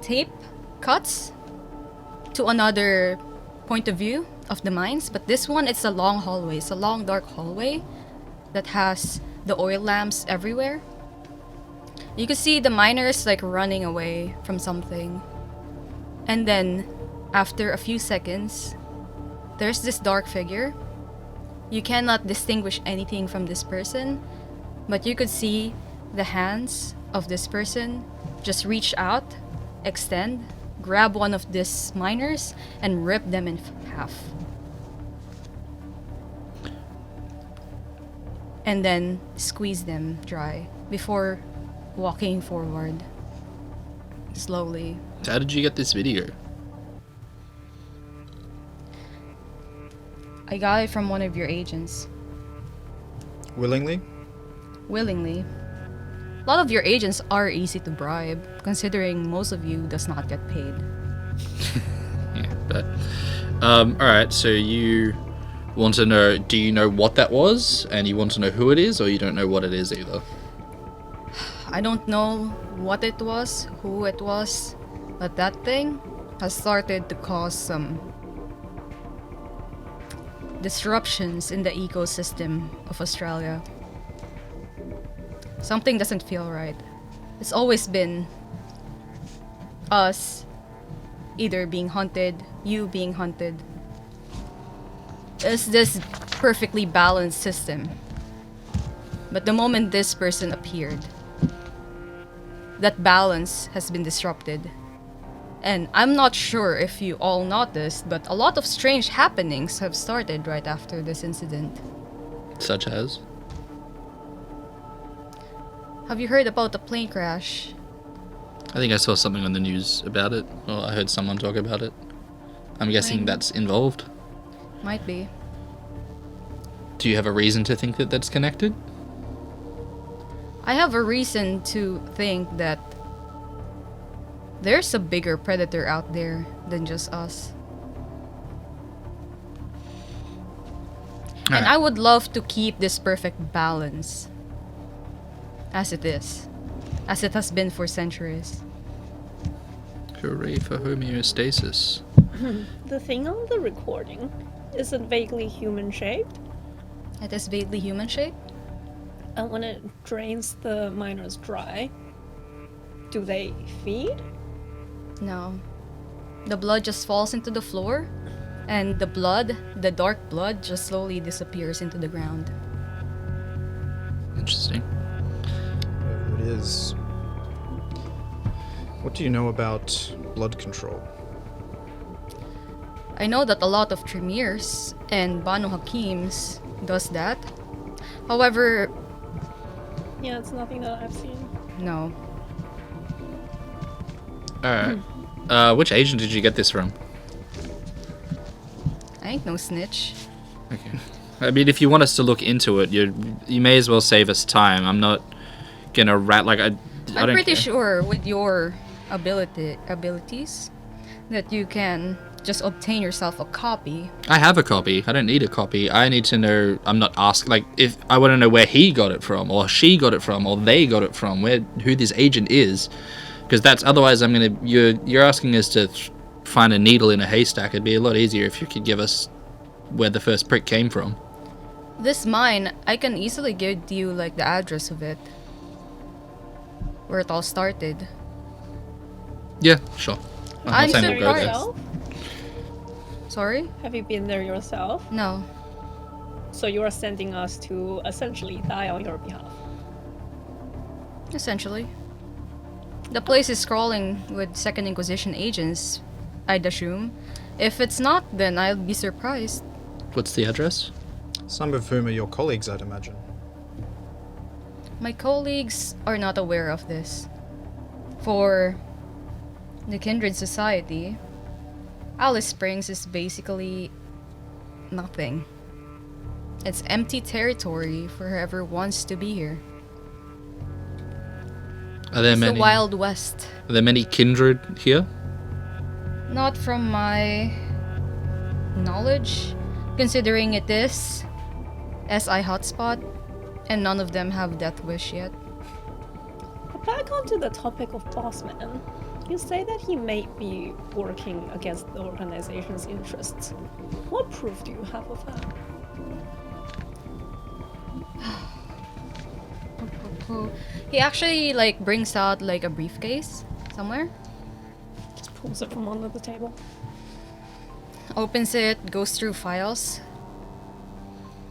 tape cuts to another point of view of the mines, but this one, it's a long hallway. It's a long, dark hallway that has the oil lamps everywhere. You can see the miners like running away from something. And then, after a few seconds, there's this dark figure. You cannot distinguish anything from this person, but you could see the hands of this person just reach out, extend, grab one of these miners, and rip them in half. And then squeeze them dry before walking forward slowly. How did you get this video? I got it from one of your agents. Willingly? Willingly. A lot of your agents are easy to bribe, considering most of you does not get paid. Yeah, but alright, so you want to know, do you know what that was? And you want to know who it is, or you don't know what it is either? I don't know what it was, who it was, but that thing has started to cause some disruptions in the ecosystem of Australia. Something doesn't feel right. It's always been us either being hunted, you being hunted. It's this perfectly balanced system. But the moment this person appeared, that balance has been disrupted. And I'm not sure if you all noticed, but a lot of strange happenings have started right after this incident. Such as? Have you heard about the plane crash? I think I saw something on the news about it, or I heard someone talk about it. I'm guessing that's involved. Might be. Do you have a reason to think that that's connected? I have a reason to think that there's a bigger predator out there than just us. And Alright. I would love to keep this perfect balance as it is, as it has been for centuries. Hooray for homeostasis. The thing on the recording, is it vaguely human-shaped? It is vaguely human-shaped. And when it drains the miners dry, do they feed? No. The blood just falls into the floor, and the dark blood, just slowly disappears into the ground. Interesting. Whatever it is. What do you know about blood control? I know that a lot of Tremirs and Banu Hakims does that. However, Yeah, it's nothing that I've seen. no. Alright. Which agent did you get this from? I ain't no snitch. Okay. I mean, if you want us to look into it, you may as well save us time. I'm not gonna I I'm don't pretty care. sure with your abilities that you can just obtain yourself a copy. I have a copy. I don't need a copy. I need to know. I'm not asked. Like, if I want to know where he got it from, or she got it from, or they got it from, who this agent is, because that's otherwise I'm gonna. You're asking us to find a needle in a haystack. It'd be a lot easier if you could give us where the first prick came from. This mine, I can easily give you like the address of it, where it all started. Yeah, sure. I'm saying There we'll go there. yourself? Sorry? Have you been there yourself? No. So you are sending us to essentially die on your behalf. Essentially. The place is crawling with Second Inquisition agents, I'd assume. If it's not, then I'll be surprised. What's the address? Some of whom are your colleagues, I'd imagine. My colleagues are not aware of this. For the Kindred Society, Alice Springs is basically nothing. It's empty territory for whoever wants to be here. Are there It's many? the Wild West. Are there many kindred here? Not from my knowledge, considering it is SI hotspot, and none of them have death wish yet. Back onto the topic of Bossman. You say that he may be working against the organization's interests. What proof do you have of that? He actually brings out a briefcase somewhere, Just pulls it from under the table. opens it, goes through files,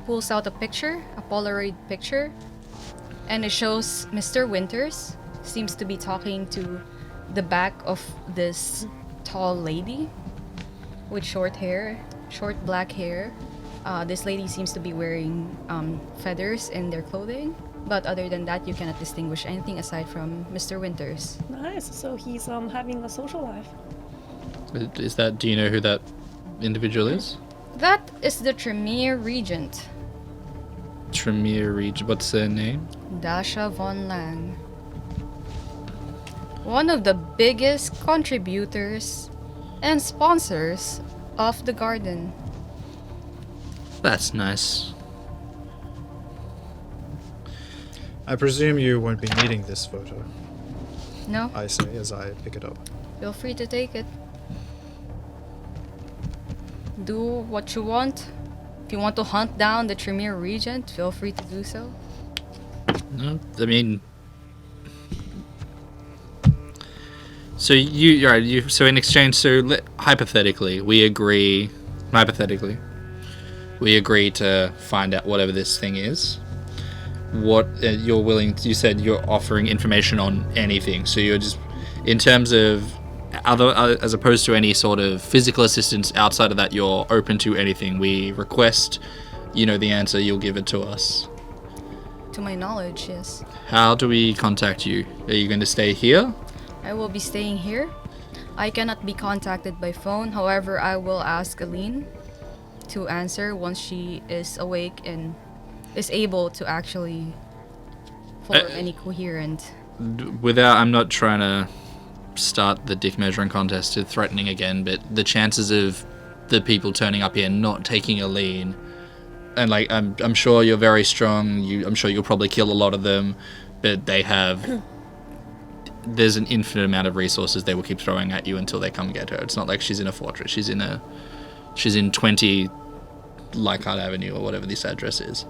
pulls out a picture, a Polaroid picture, and it shows Mr. Winters seems to be talking to the back of this tall lady with short black hair. This lady seems to be wearing feathers in their clothing, but other than that, you cannot distinguish anything aside from Mr. Winters. Nice. So he's having a social life. Is that? Do you know who that individual is? That is the Tremere Regent, Tremere Regent. What's their name? Dasha von Lang. One of the biggest contributors and sponsors of the garden. That's nice. I presume you won't be needing this photo, No, I say as I pick it up. feel free to take it. Do what you want. If you want to hunt down the Tremere Regent, feel free to do so. No, I mean. So you're right. So in exchange, hypothetically, we agree. Hypothetically, we agree to find out whatever this thing is. What you're willing? You said you're offering information on anything. So you're just, in terms of other, as opposed to any sort of physical assistance outside of that, you're open to anything. We request, you know the answer. You'll give it to us. To my knowledge, yes. How do we contact you? Are you going to stay here? I will be staying here. I cannot be contacted by phone. However, I will ask Alinne to answer once she is awake and is able to actually form any coherent. I'm not trying to start the dick measuring contest to threatening again, but the chances of the people turning up here not taking Alinne, and I'm sure you're very strong. I'm sure you'll probably kill a lot of them, but they have. There's an infinite amount of resources they will keep throwing at you until they come get her. It's not like she's in a fortress. She's in 20 Leichhardt Avenue or whatever this address is.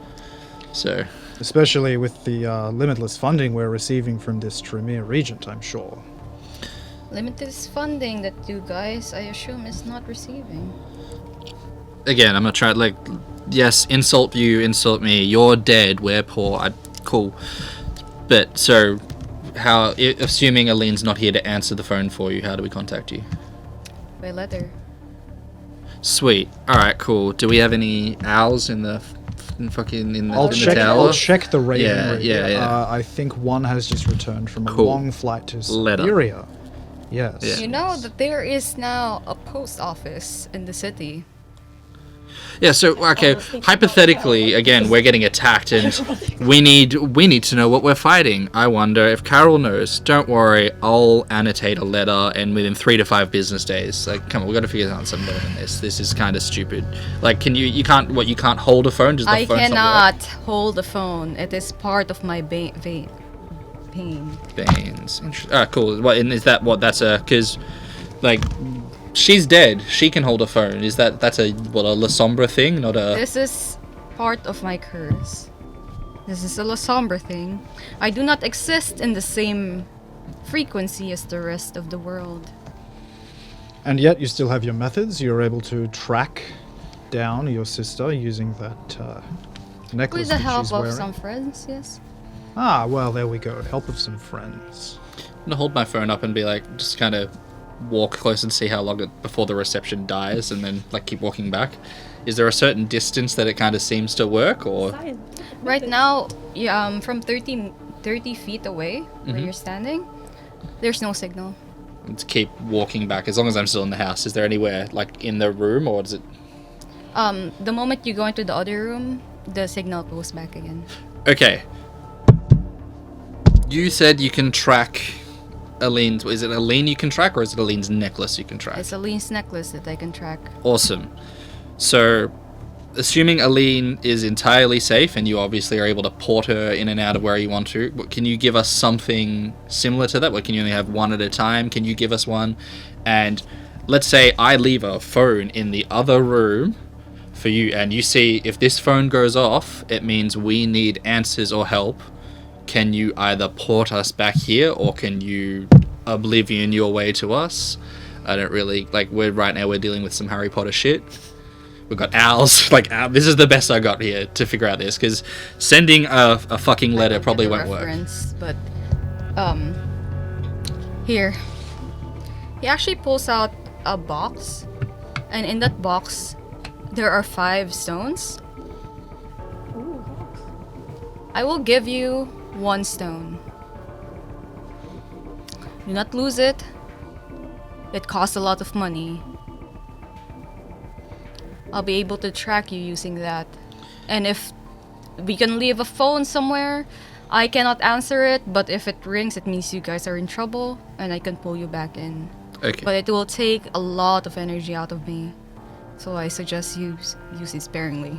So, Especially with the limitless funding we're receiving from this Tremere Regent, I'm sure. Limitless funding that you guys, I assume, is not receiving. again, I'm not trying. Yes, insult you, insult me. You're dead. We're poor. Cool. But so, assuming Alinne's not here to answer the phone for you, how do we contact you? By letter. Sweet. All right. Cool. Do we have any owls in the tower? I'll check the Raven Ring. Yeah. I think one has just returned from a Cool. long flight to Letter. Siberia. Yes. Yeah. You know that there is now a post office in the city. Yeah, so okay, hypothetically, again, we're getting attacked, and we need to know what we're fighting. I wonder if Carol knows. Don't worry, I'll annotate a letter, and within 3 to 5 business days, come on, we got to figure out something better than this. This is kind of stupid. You can't hold a phone? Does the I phone cannot hold a phone. It is part of my pain. Veins. Cool. What? And is that what? That's because, she's dead. She can hold a phone. That's a La Sombra thing, not a... This is part of my curse. This is a La Sombra thing. I do not exist in the same frequency as the rest of the world. And yet you still have your methods. You're able to track down your sister using that necklace With the that help she's of wearing. some friends, yes. Ah, well, there we go. Help of some friends. gonna hold my phone up and be like, just kind of walk close and see how long before the reception dies, and then like keep walking back. Is there a certain distance that it kind of seems to work, or? Right now, from 30 feet away where you're standing, there's no signal. Let's keep walking back as long as I'm still in the house. Is there anywhere like in the room, or is it? The moment you go into the other room, the signal goes back again. Okay. You said you can track Alinne's. Is it Alinne you can track, or is it Alinne's necklace you can track? It's Alinne's necklace that I can track. Awesome. So, assuming Alinne is entirely safe, and you obviously are able to port her in and out of where you want to, can you give us something similar to that? Can you only have one at a time? Can you give us one? And let's say I leave a phone in the other room for you, and you see if this phone goes off, it means we need answers or help. Can you either port us back here, or can you oblivion your way to us? I don't really, like, right now we're dealing with some Harry Potter shit. We've got owls, this is the best I got here to figure out this, because sending a fucking letter probably won't work. But, here. He actually pulls out a box, and in that box, there are 5 stones. Ooh, I will give you 1 stone. Do not lose it. It costs a lot of money. I'll be able to track you using that. And if we can leave a phone somewhere, I cannot answer it, but if it rings, it means you guys are in trouble, and I can pull you back in. Okay. But it will take a lot of energy out of me. So I suggest you use it sparingly.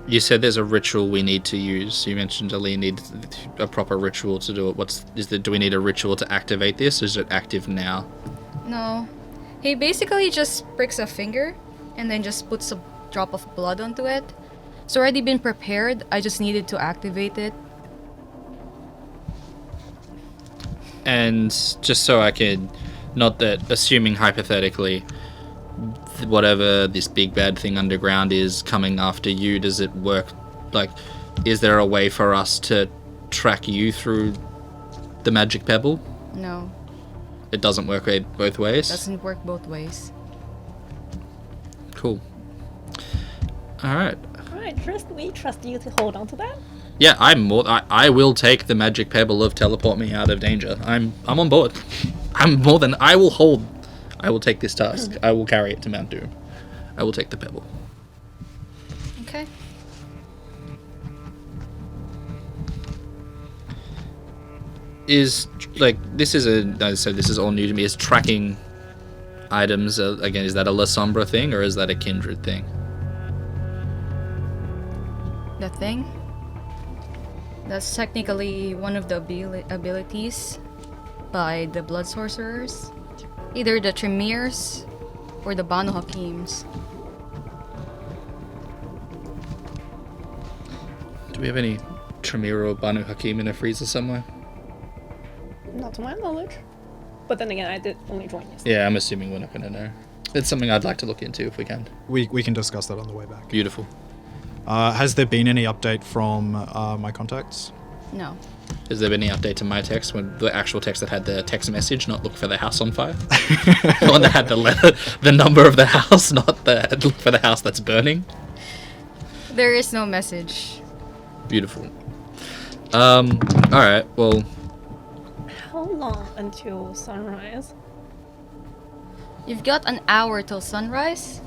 You said there's a ritual we need to use. You mentioned Alinne needs a proper ritual to do it. Do we need a ritual to activate this, or is it active now? No. He basically just pricks a finger and then just puts a drop of blood onto it. It's already been prepared. I just needed to activate it. And just so I can, not that, assuming hypothetically, whatever this big bad thing underground is coming after you, does it work? Like, is there a way for us to track you through the magic pebble? No. It doesn't work both ways? Doesn't work both ways. Cool. Alright. Alright, Tryst, we trust you to hold on to that. Yeah, I will take the magic pebble of teleport me out of danger. I'm on board. I will take this task. I will carry it to Mount Doom. I will take the pebble. Okay. This is all new to me. Is tracking items, again, is that a La Sombra thing, or is that a Kindred thing? The thing? That's technically one of the abilities by the blood sorcerers. Either the Tremirs or the Banu Hakims. Do we have any Tremere or Banu Hakim in a freezer somewhere? Not to my knowledge. But then again, I did only join yesterday. Yeah, I'm assuming we're not going to know. It's something I'd like to look into if we can. We can discuss that on the way back. Beautiful. Has there been any update from my contacts? No. Has there been any update to my text, when the actual text that had the text message, not look for the house on fire? The one that had the letter, the number of the house, not the look for the house that's burning? There is no message. Beautiful. Alright, well, How long until sunrise? You've got an hour till sunrise.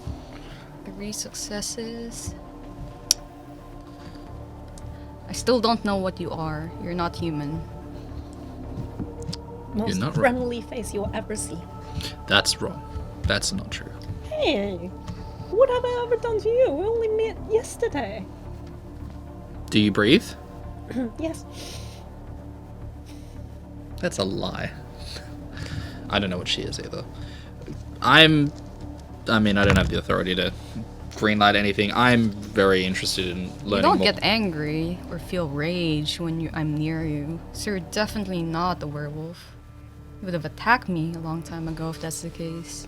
3 successes. I still don't know what you are. You're not human. Most not wrong. friendly face you'll ever see. that's wrong. That's not true. Hey, what have I ever done to you? We only met yesterday. Do you breathe? Yes. That's a lie. I don't know what she is either. I don't have the authority to greenlight anything. I'm very interested in learning You don't more. get angry or feel rage when I'm near you, so you're definitely not a werewolf. You would have attacked me a long time ago if that's the case.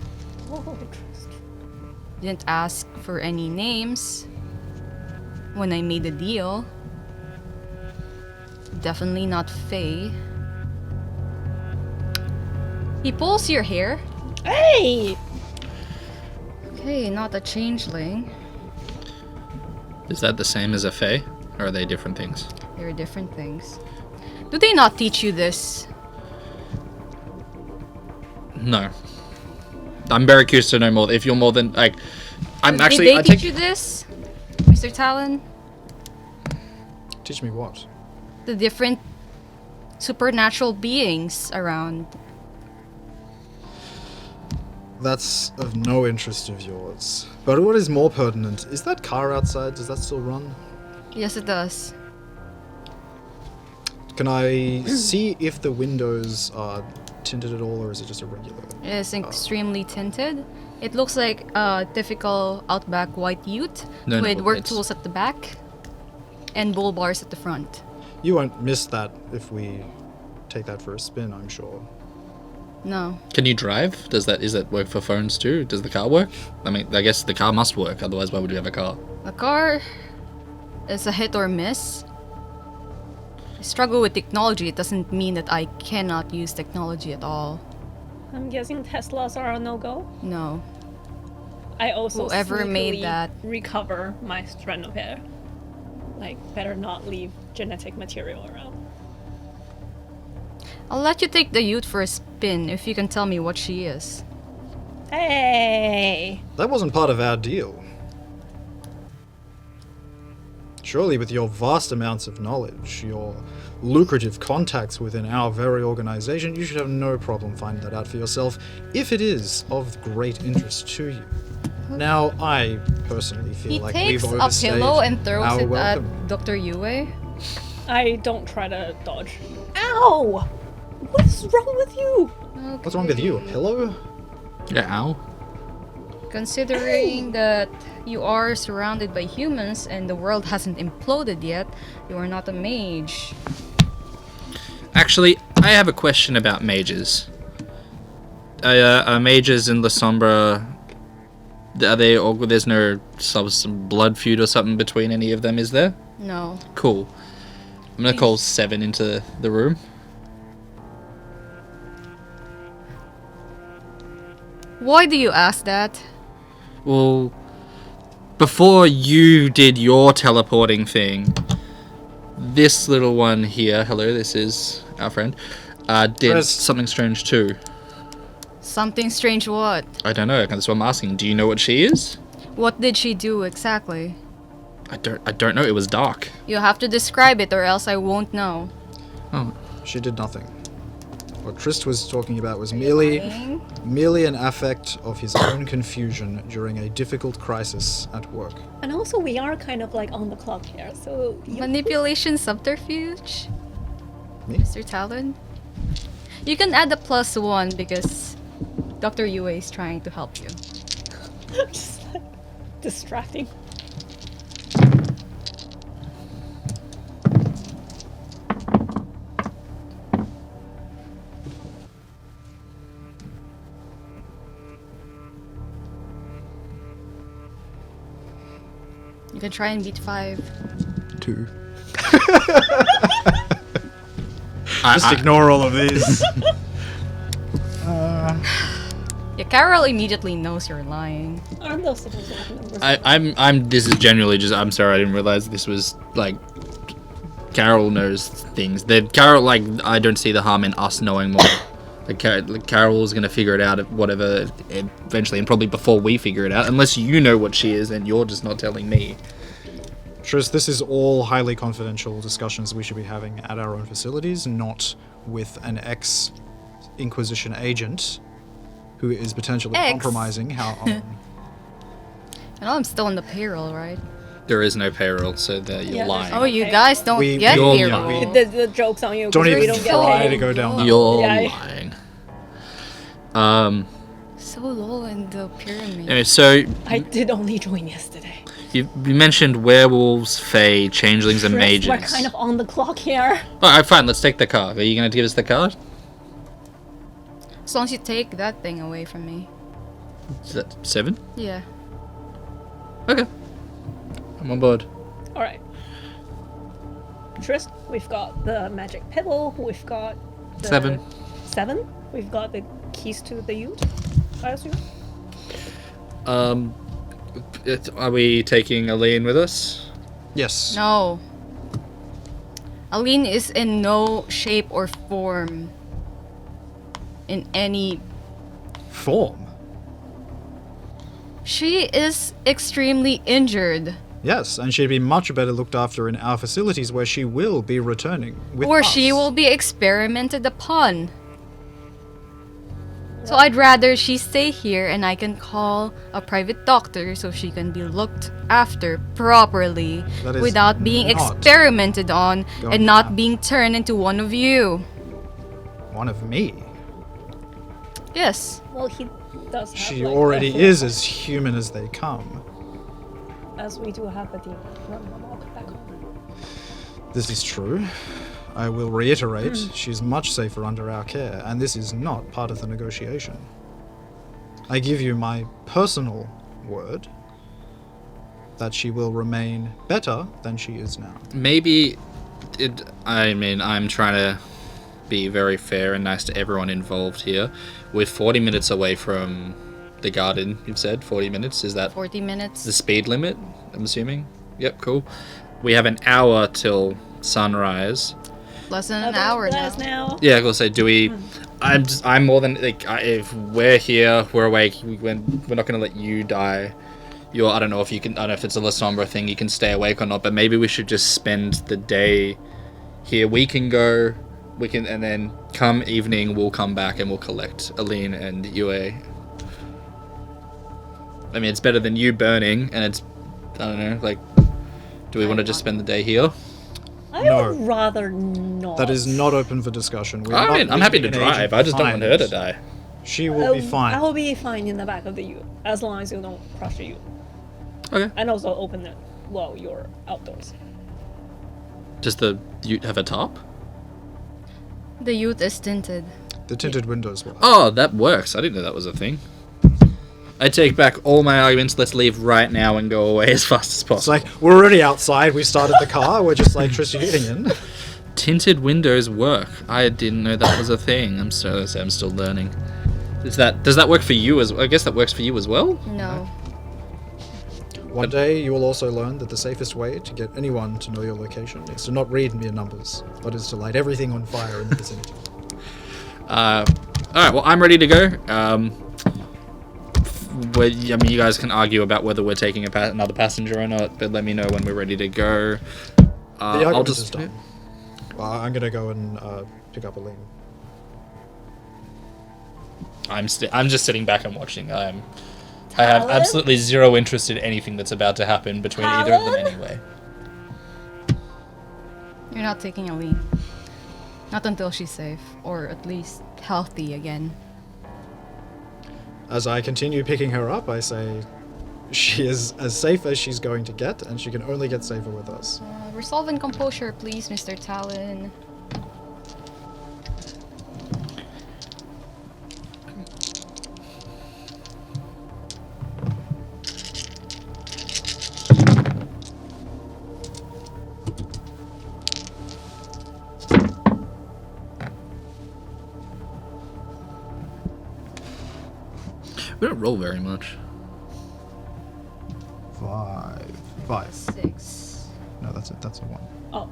Oh, Tryst. Didn't ask for any names when I made the deal. Definitely not Faye. He pulls your hair. Hey! Okay, not a changeling. Is that the same as a fae? Or are they different things? They're different things. Do they not teach you this? No. I'm very curious to know more. If you're more than like, I'm Did actually. they I teach take you this, Mr. Talon? Teach me what? The different supernatural beings around. That's of no interest of yours. But what is more pertinent, is that car outside? Does that still run? Yes, it does. Can I see if the windows are tinted at all, or is it just a regular? It is extremely tinted. It looks like a typical Outback white ute No, with no, work it's- tools at the back and bull bars at the front. You won't miss that if we take that for a spin, I'm sure. No. Can you drive? Is that work for phones too? Does the car work? I mean, I guess the car must work. Otherwise, why would you have a car? The car is a hit or miss. I struggle with technology. It doesn't mean that I cannot use technology at all. I'm guessing Teslas are a no-go. No. I also Whoever made sneakily that- recover my strand of hair. Like, better not leave genetic material around. I'll let you take the ute for a spin if you can tell me what she is. Hey! That wasn't part of our deal. Surely with your vast amounts of knowledge, your lucrative contacts within our very organization, you should have no problem finding that out for yourself if it is of great interest to you. Now, I personally feel He like takes we've a overstayed pillow and throws our it welcome. at Dr. Yue. I don't try to dodge. Ow! What is wrong with you? What's wrong with you? A pillow? Yeah, ow. Considering that you are surrounded by humans and the world hasn't imploded yet, you are not a mage. Actually, I have a question about mages. Are mages in La Sombra? Are they? Or there's no some blood feud or something between any of them, is there? No. Cool. I'm gonna call 7 into the room. Why do you ask that? Well, before you did your teleporting thing, this little one here, hello, this is our friend, did Tryst. something strange too. Something strange what? I don't know, that's what I'm asking. Do you know what she is? What did she do exactly? I don't know, it was dark. You have to describe it or else I won't know. Oh, She did nothing. What Tryst was talking about was merely an affect of his own confusion during a difficult crisis at work. And also, we are kind of like on the clock here, so you Manipulation subterfuge? Me? Mr. Talon? You can add a +1 because Dr. Yue is trying to help you. just like distracting. You can try and beat 5. 2. I- Just I- ignore all of these. Yeah, Carol immediately knows you're lying. Aren't those supposed to be numbers? I'm. This is genuinely just. I'm sorry, I didn't realize this was like. Carol knows things. Carol, like, I don't see the harm in us knowing more. Carol's gonna figure it out at whatever eventually, and probably before we figure it out. Unless you know what she is, and you're just not telling me. Tryst, this is all highly confidential discussions we should be having at our own facilities, not with an ex-Inquisition agent who is potentially Ex. compromising how... I know I'm still on the payroll, right? There is no payroll, so that you're Yeah, there's lying. no- Oh, you Okay. guys don't We- get You're payroll. lying. The joke's on you. 'cause Don't we even don't get try paid. to go down that You're Yeah. lying. So low in the pyramid. Anyway, so I did only join yesterday. you mentioned werewolves, fae, changelings, and Tryst, mages. We're kind of on the clock here. Alright, fine. Let's take the car. Are you gonna give us the car? As long as you take that thing away from me. Is that 7? Yeah. Okay. I'm on board. All right. Tryst, we've got the magic pebble. We've got the 7. 7. We've got the keys to the ute, I assume? Are we taking Alinne with us? Yes. No. Alinne is in no shape or form in any... Form? She is extremely injured. Yes, and she'd be much better looked after in our facilities where she will be returning with Or us. she will be experimented upon. So I'd rather she stay here and I can call a private doctor so she can be looked after properly That is without being not experimented on going and to not happen. being turned into one of you. One of me. Yes. Well, he does have, She like, already a full- is as human as they come. As we do have a demon running amok back home. This is true. I will reiterate, she's much safer under our care, and this is not part of the negotiation. I give you my personal word that she will remain better than she is now. Maybe I'm trying to be very fair and nice to everyone involved here. We're 40 minutes away from the garden, you've said? 40 minutes? Is that 40 minutes. the speed limit, I'm assuming? Yep, cool. We have an hour till sunrise. Less than an hour now. Yeah, I was gonna say, do we... I'm more than... if we're here, we're awake, we're not gonna let you die. I don't know if you can... I don't know if it's a La Sombra thing, you can stay awake or not, but maybe we should just spend the day here. We can go... and then come evening, we'll come back and we'll collect Alinne and Yue. I mean, it's better than you burning, and it's... I don't know, do we want to just spend the day here? I No. would rather not. That is not open for discussion. We are I mean, not I'm happy to leaving an agent drive, I just don't want her to behind. die. She will be fine. I will be fine in the back of the ute, as long as you don't crush the ute. Okay. And also open it while you're outdoors. Does the ute have a top? The youth is tinted. The tinted windows will. Oh, that works. I didn't know that was a thing. I take back all my arguments. Let's leave right now and go away as fast as It's possible. like, we're already outside, we started the car, we're just like Tryst getting in. Tinted windows work. I didn't know that was a thing. I'm still learning. Does that work for you as? I guess that works for you as well. No. One day you will also learn that the safest way to get anyone to know your location is to not read mere numbers, but is to light everything on fire in the vicinity. All right. Well, I'm ready to go. I mean, you guys can argue about whether we're taking another passenger or not, but let me know when we're ready to go. The I'll argument just is done. I'm gonna go and pick up Alinne. I'm just sitting back and watching. I have Talon? absolutely zero interest in anything that's about to happen between either of them Talon? anyway. You're not taking Alinne. Not until she's safe, or at least healthy again. As I continue picking her up, I say, she is as safe as she's going to get, and she can only get safer with us. Resolve and composure, please, Mr. Talon. We don't roll very much. 5. 6. No, that's it. That's a 1. Oh,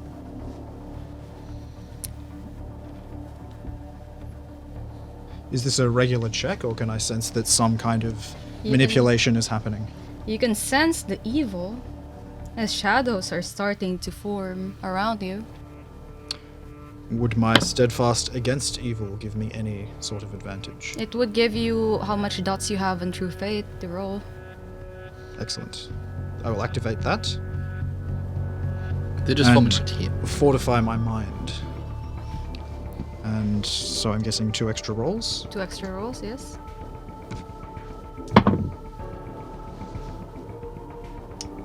Is this a regular check, or can I sense that some kind of You manipulation is happening? You can sense the evil as shadows are starting to form around you. Would my steadfast against evil give me any sort of advantage? It would give you how much dots you have in True Fate to roll. Excellent. I will activate that. They're just And- forming right here. Fortify my mind. And so I'm guessing 2 extra rolls. 2 extra rolls, yes.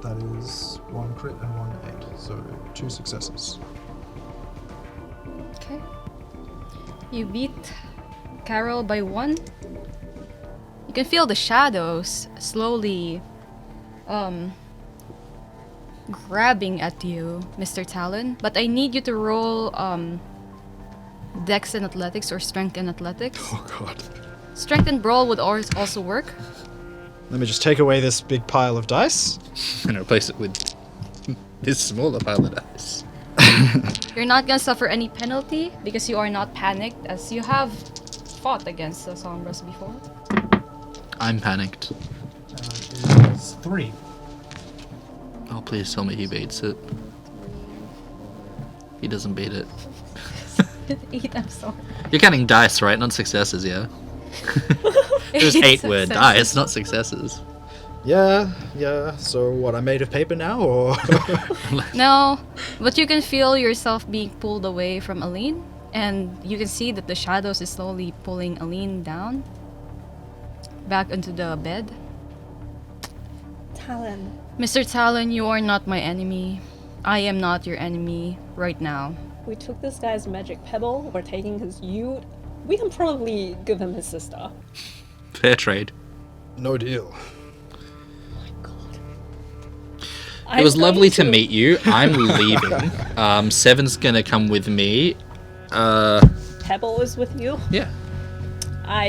That is 1 crit and 1 8, so 2 successes. Okay. You beat Carol by 1. You can feel the shadows slowly grabbing at you, Mr. Talon. But I need you to roll Dex and Athletics or Strength and Athletics. Oh god. Strength and brawl would also work. Let me just take away this big pile of dice. And replace it with this smaller pile of dice. You're not gonna suffer any penalty because you are not panicked, as you have fought against the Sombras before. I'm panicked. It's 3. Oh, please tell me he beats it. He doesn't beat it. 8, I'm sorry. You're counting dice, right? Not successes, yeah? It was 8 word successes. dice, not successes. Yeah. So what, I'm made of paper now, or? No, but you can feel yourself being pulled away from Alinne, and you can see that the shadows is slowly pulling Alinne down, back into the bed. Talon. Mr. Talon, you are not my enemy. I am not your enemy right now. We took this guy's magic pebble. We're taking his ute. We can probably give him his sister. Fair trade. No deal. It was lovely to meet you. I'm leaving. Seven's gonna come with me. Pebble is with you. Yeah.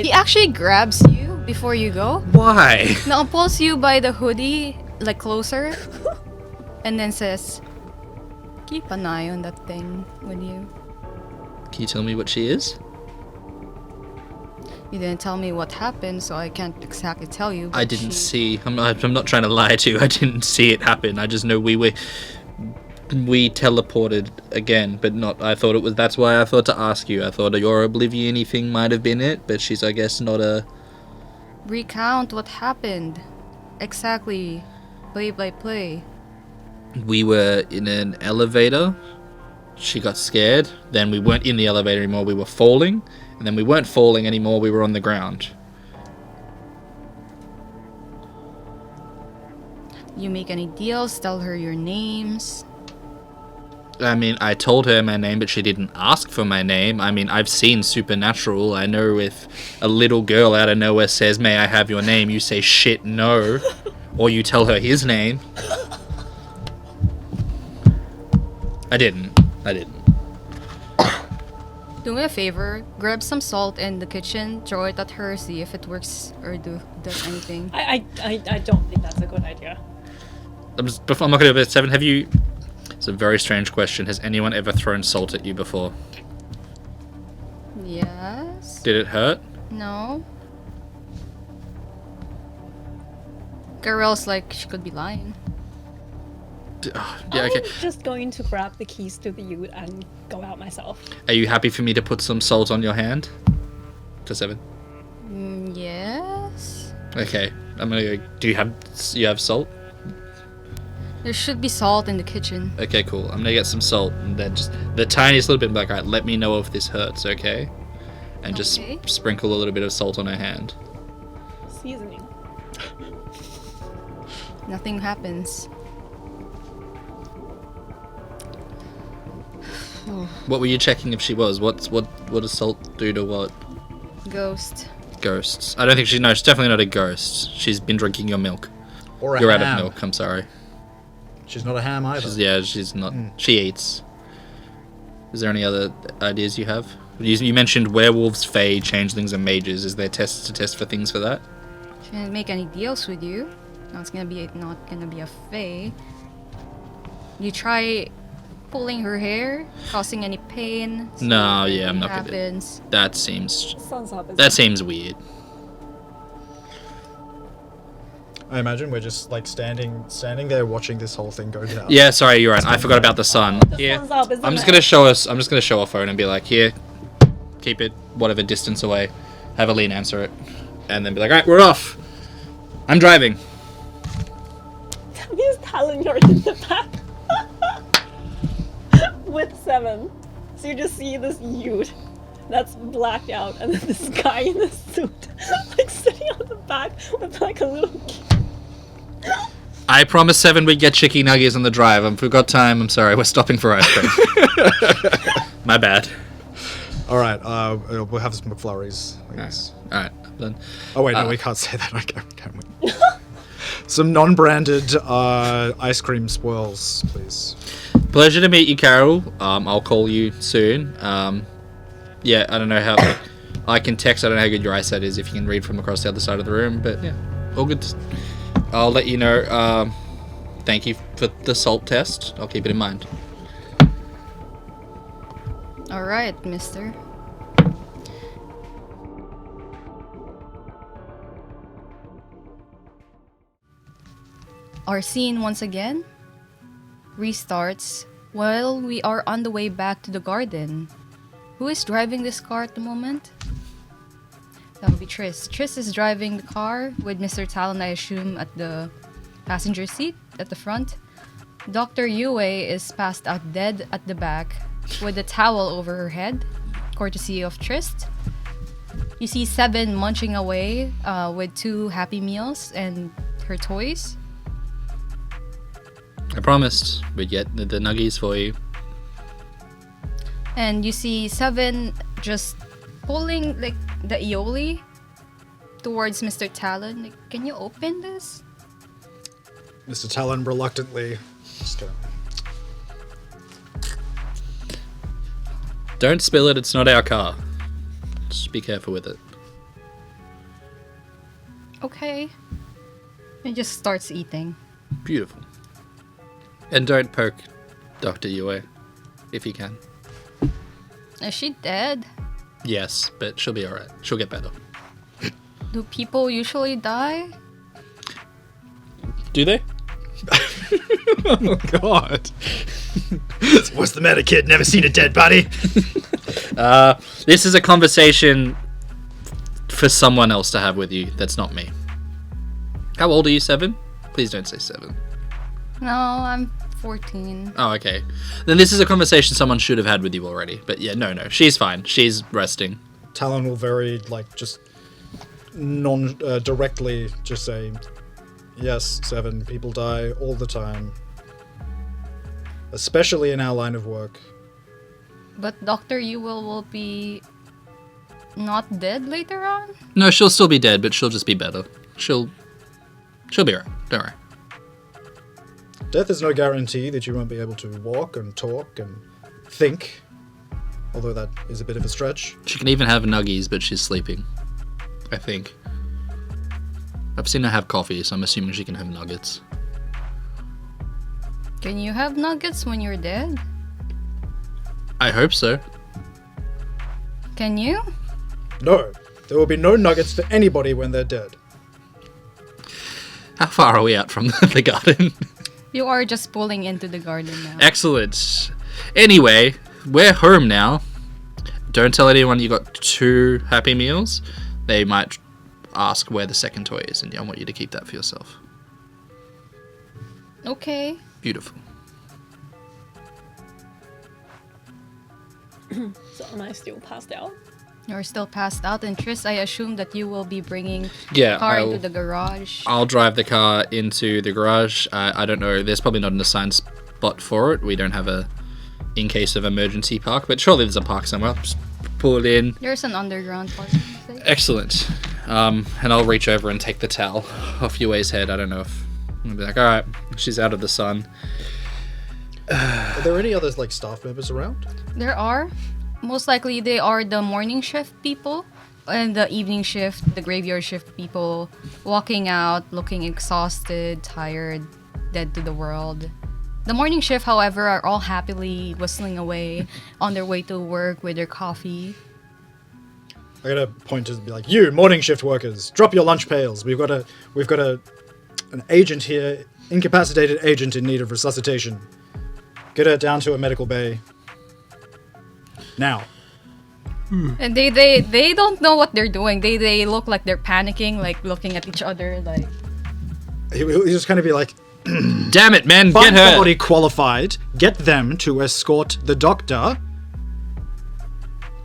He actually grabs you before you go. Why? Now pulls you by the hoodie, like closer, and then says, "Keep an eye on that thing with you." Can you tell me what she is? You didn't tell me what happened, so I can't exactly tell you. I but didn't she- see. I'm not trying to lie to you. I didn't see it happen. I just know we teleported again, but not. I thought it was. That's why I thought to ask you. I thought your oblivion-y thing might have been it, but she's, I guess, not a. Recount what happened. Exactly. Play by play. We were in an elevator. She got scared. Then we weren't in the elevator anymore. We were falling. And then we weren't falling anymore. We were on the ground. You make any deals, tell her your names. I mean, I told her my name, but she didn't ask for my name. I mean, I've seen Supernatural. I know if a little girl out of nowhere says, "May I have your name?" you say, "Shit, no." Or you tell her his name. I didn't. Do me a favor, grab some salt in the kitchen, throw it at her, see if it works or does anything. I don't think that's a good idea. I'm not going to do it. Seven, have you... It's a very strange question. Has anyone ever thrown salt at you before? Yes? Did it hurt? No? Garel's like, she could be lying. Yeah, okay. I'm just going to grab the keys to the ute and go out myself. Are you happy for me to put some salt on your hand? To Seven. Yes? Okay. I'm going to go... Do you have salt? There should be salt in the kitchen. Okay, cool. I'm gonna get some salt and then just the tiniest little bit. Like, alright, let me know if this hurts, okay? And just Okay. sprinkle a little bit of salt on her hand. Seasoning. Nothing happens. What were you checking if she was? What does salt do to what? Ghost. Ghosts. I don't think she's definitely not a ghost. She's been drinking your milk. Or a You're out ham. of milk. I'm sorry. She's not a ham either. She's not. She eats. Is there any other ideas you have? You mentioned werewolves, fae, changelings, and mages. Is there tests to test for things for that? She didn't make any deals with you. Now it's not gonna be a fae. You try pulling her hair, causing any pain. see No, if yeah, I'm anything not gonna. happens. That seems. Sun's up. That seems weird. I imagine we're just like standing there watching this whole thing go down. Yeah, sorry, you're right. I forgot about the sun. The Here, sun's up, isn't I'm just it? gonna show us. I'm just gonna show our phone and be like, here, keep it whatever distance away. Have Alinne answer it, and then be like, all right, we're off. I'm driving. That means Talon, you're in the back. With Seven. So you just see this ute that's blacked out, and then this guy in a suit, like sitting on the back with like a little kid. I promised Seven we'd get chicky nuggies on the drive. I forgot time. I'm sorry. We're stopping for ice cream. My bad. All right. We'll have some McFlurries, I guess. All right. Done. Oh wait, no, we can't say that. Okay, can we? Some non-branded ice cream spoils, please. Pleasure to meet you, Carol. I'll call you soon. Yeah, I don't know how. I can text. I don't know how good your eyesight is if you can read from across the other side of the room, but yeah, all good. I'll let you know. Thank you for the salt test. I'll keep it in mind. All right, mister. Our scene once again restarts while we are on the way back to the garden. Who is driving this car at the moment? That would be Tryst. Tryst is driving the car with Mr. Talon, I assume, at the passenger seat at the front. Dr. Yue is passed out dead at the back with a towel over her head, courtesy of Tryst. You see Seven munching away with 2 Happy Meals and her toys. I promised we'd get the nuggies for you. And you see Seven just pulling like the aioli towards Mr. Talon. Like, can you open this? Mr. Talon reluctantly just go. Don't spill it, it's not our car. Just be careful with it. Okay. And just starts eating. Beautiful. And don't poke Dr. Yue, if you can. Is she dead? Yes, but she'll be alright. She'll get better. Do people usually die? Do they? Oh God. What's the matter, kid? Never seen a dead body? This is a conversation for someone else to have with you. That's not me. How old are you, 7? Please don't say 7. No, I'm 14. Oh, okay. Then this is a conversation someone should have had with you already. But yeah, no. She's fine. She's resting. Talon will very, like, just directly just say, yes, 7, people die all the time. Especially in our line of work. But Dr. Yue will be not dead later on? No, she'll still be dead, but she'll just be better. She'll be alright. Don't worry. Death is no guarantee that you won't be able to walk and talk and think. Although that is a bit of a stretch. She can even have nuggies, but she's sleeping. I think. I've seen her have coffee, so I'm assuming she can have nuggets. Can you have nuggets when you're dead? I hope so. Can you? No, there will be no nuggets for anybody when they're dead. How far are we out from the garden? You are just pulling into the garden now. Excellent. Anyway, we're home now. Don't tell anyone you got 2 Happy Meals. They might ask where the second toy is, and I want you to keep that for yourself. Okay. Beautiful. So am I still passed out? You're still passed out, and Tryst, I assume that you will be bringing Yeah, the car into the garage. I'll drive the car into the garage. I don't know. There's probably not an assigned spot for it. We don't have a in case of emergency park, but surely there's a park somewhere. Just pull it in. There's an underground park. Excellent. And I'll reach over and take the towel off Yue's head. I don't know if I'll be like, all right, she's out of the sun. Are there any other, like, staff members around? There are. Most likely they are the morning shift people and the evening shift, the graveyard shift people walking out, looking exhausted, tired, dead to the world. The morning shift, however, are all happily whistling away on their way to work with their coffee. I gotta point to be like, you morning shift workers, drop your lunch pails. We've got an agent here, incapacitated agent in need of resuscitation. Get her down to a medical bay. Now. And they don't know what they're doing. They look like they're panicking, like looking at each other, like. He'll just kind of be like, damn it, man, find get her. somebody qualified, get them to escort the doctor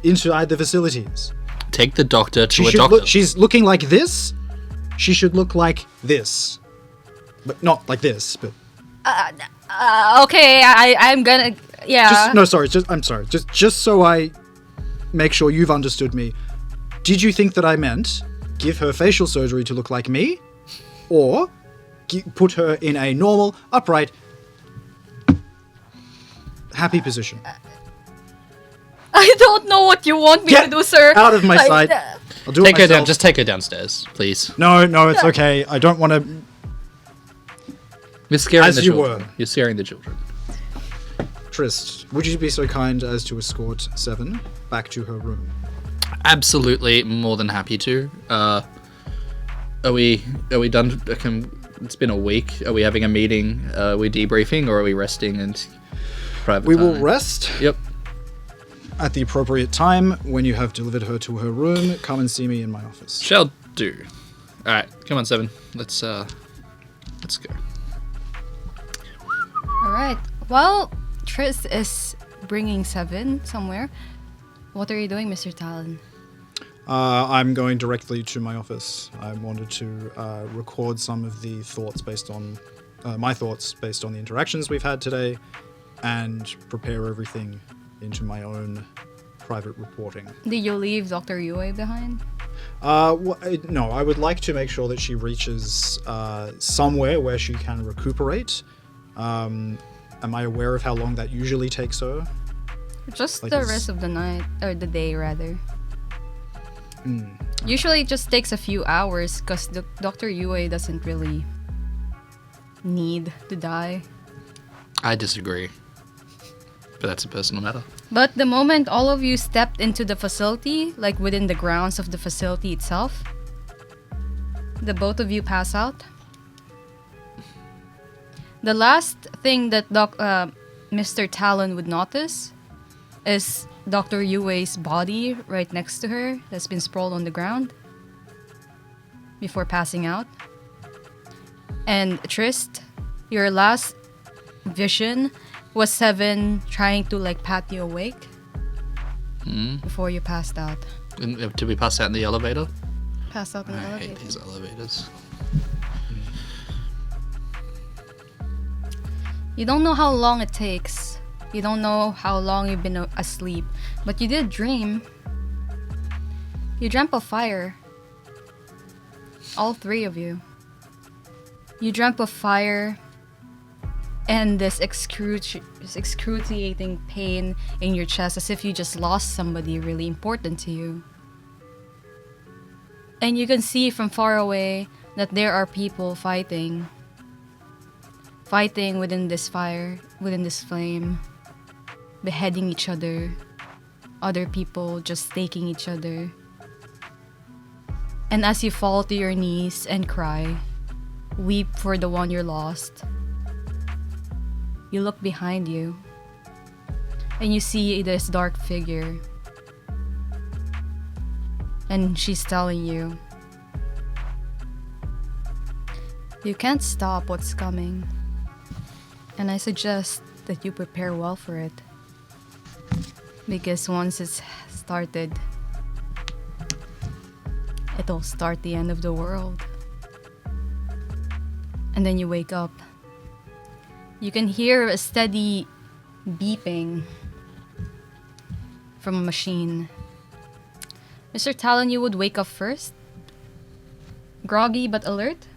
inside the facilities. Take the doctor to a doctor. She's looking like this. She should look like this. But not like this, but... Okay, I'm gonna... Yeah. I'm sorry. Just so I make sure you've understood me. Did you think that I meant give her facial surgery to look like me? Or put her in a normal, upright, happy position? I don't know what you want me Get to do, sir. out of my sight. I'll do it Take her down. myself. Just take her downstairs, please. No, it's okay. I don't want to. You're scaring As the you children. were. You're scaring the children. Tryst, would you be so kind as to escort Seven back to her room? Absolutely, more than happy to. Are we done? It's been a week. Are we having a meeting? Are we debriefing, or are we resting and private We will time? rest Yep. at the appropriate time. When you have delivered her to her room, come and see me in my office. Shall do. All right, come on, Seven. Let's go. Alright. Well, Tryst is bringing Seven somewhere. What are you doing, Mr. Talon? I'm going directly to my office. I wanted to record some of the thoughts based on my thoughts based on the interactions we've had today, and prepare everything into my own private reporting. Did you leave Dr. Yue behind? No, I would like to make sure that she reaches somewhere where she can recuperate. Am I aware of how long that usually takes her? Just Like the it's- rest of the night, or the day rather. Usually it just takes a few hours because Dr. Yue doesn't really need to die. I disagree, but that's a personal matter. But the moment all of you stepped into the facility, like within the grounds of the facility itself, the both of you pass out. The last thing that Mr. Talon would notice is Dr. Yue's body right next to her that's been sprawled on the ground before passing out. And Tryst, your last vision was Seven trying to like pat you awake before you passed out. Did we pass out in the elevator? Passed out in the I hate elevator. these elevators. You don't know how long it takes. You don't know how long you've been asleep. But you did dream. You dreamt of fire. All three of you. You dreamt of fire and this excruciating pain in your chest as if you just lost somebody really important to you. And you can see from far away that there are people fighting within this fire, within this flame, beheading each other, other people just staking each other. And as you fall to your knees and cry, weep for the one you lost, you look behind you and you see this dark figure, and she's telling you, you can't stop what's coming. And I suggest that you prepare well for it. Because once it's started, it'll start the end of the world. And then you wake up. You can hear a steady beeping from a machine. Mr. Talon, you would wake up first. Groggy but alert.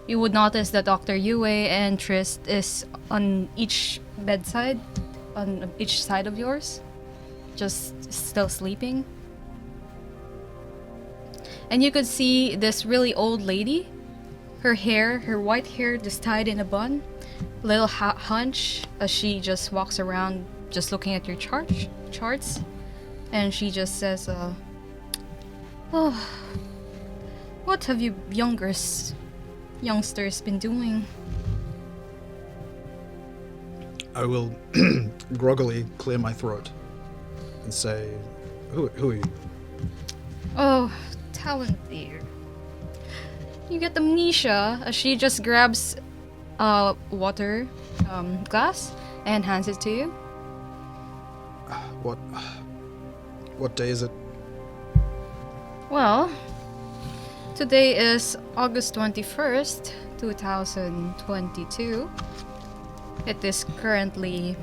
You would notice that Dr. Yue and Tryst is on each bedside, on each side of yours, just still sleeping. And you could see this really old lady, her white hair just tied in a bun, little hunch as she just walks around just looking at your charts, and she just says, oh, what have you youngsters been doing? I will groggily clear my throat and say, who are you? Oh, Talon dear. You get amnesia as she just grabs a water glass and hands it to you. What day is it? Well, today is August 21st, 2022. It is currently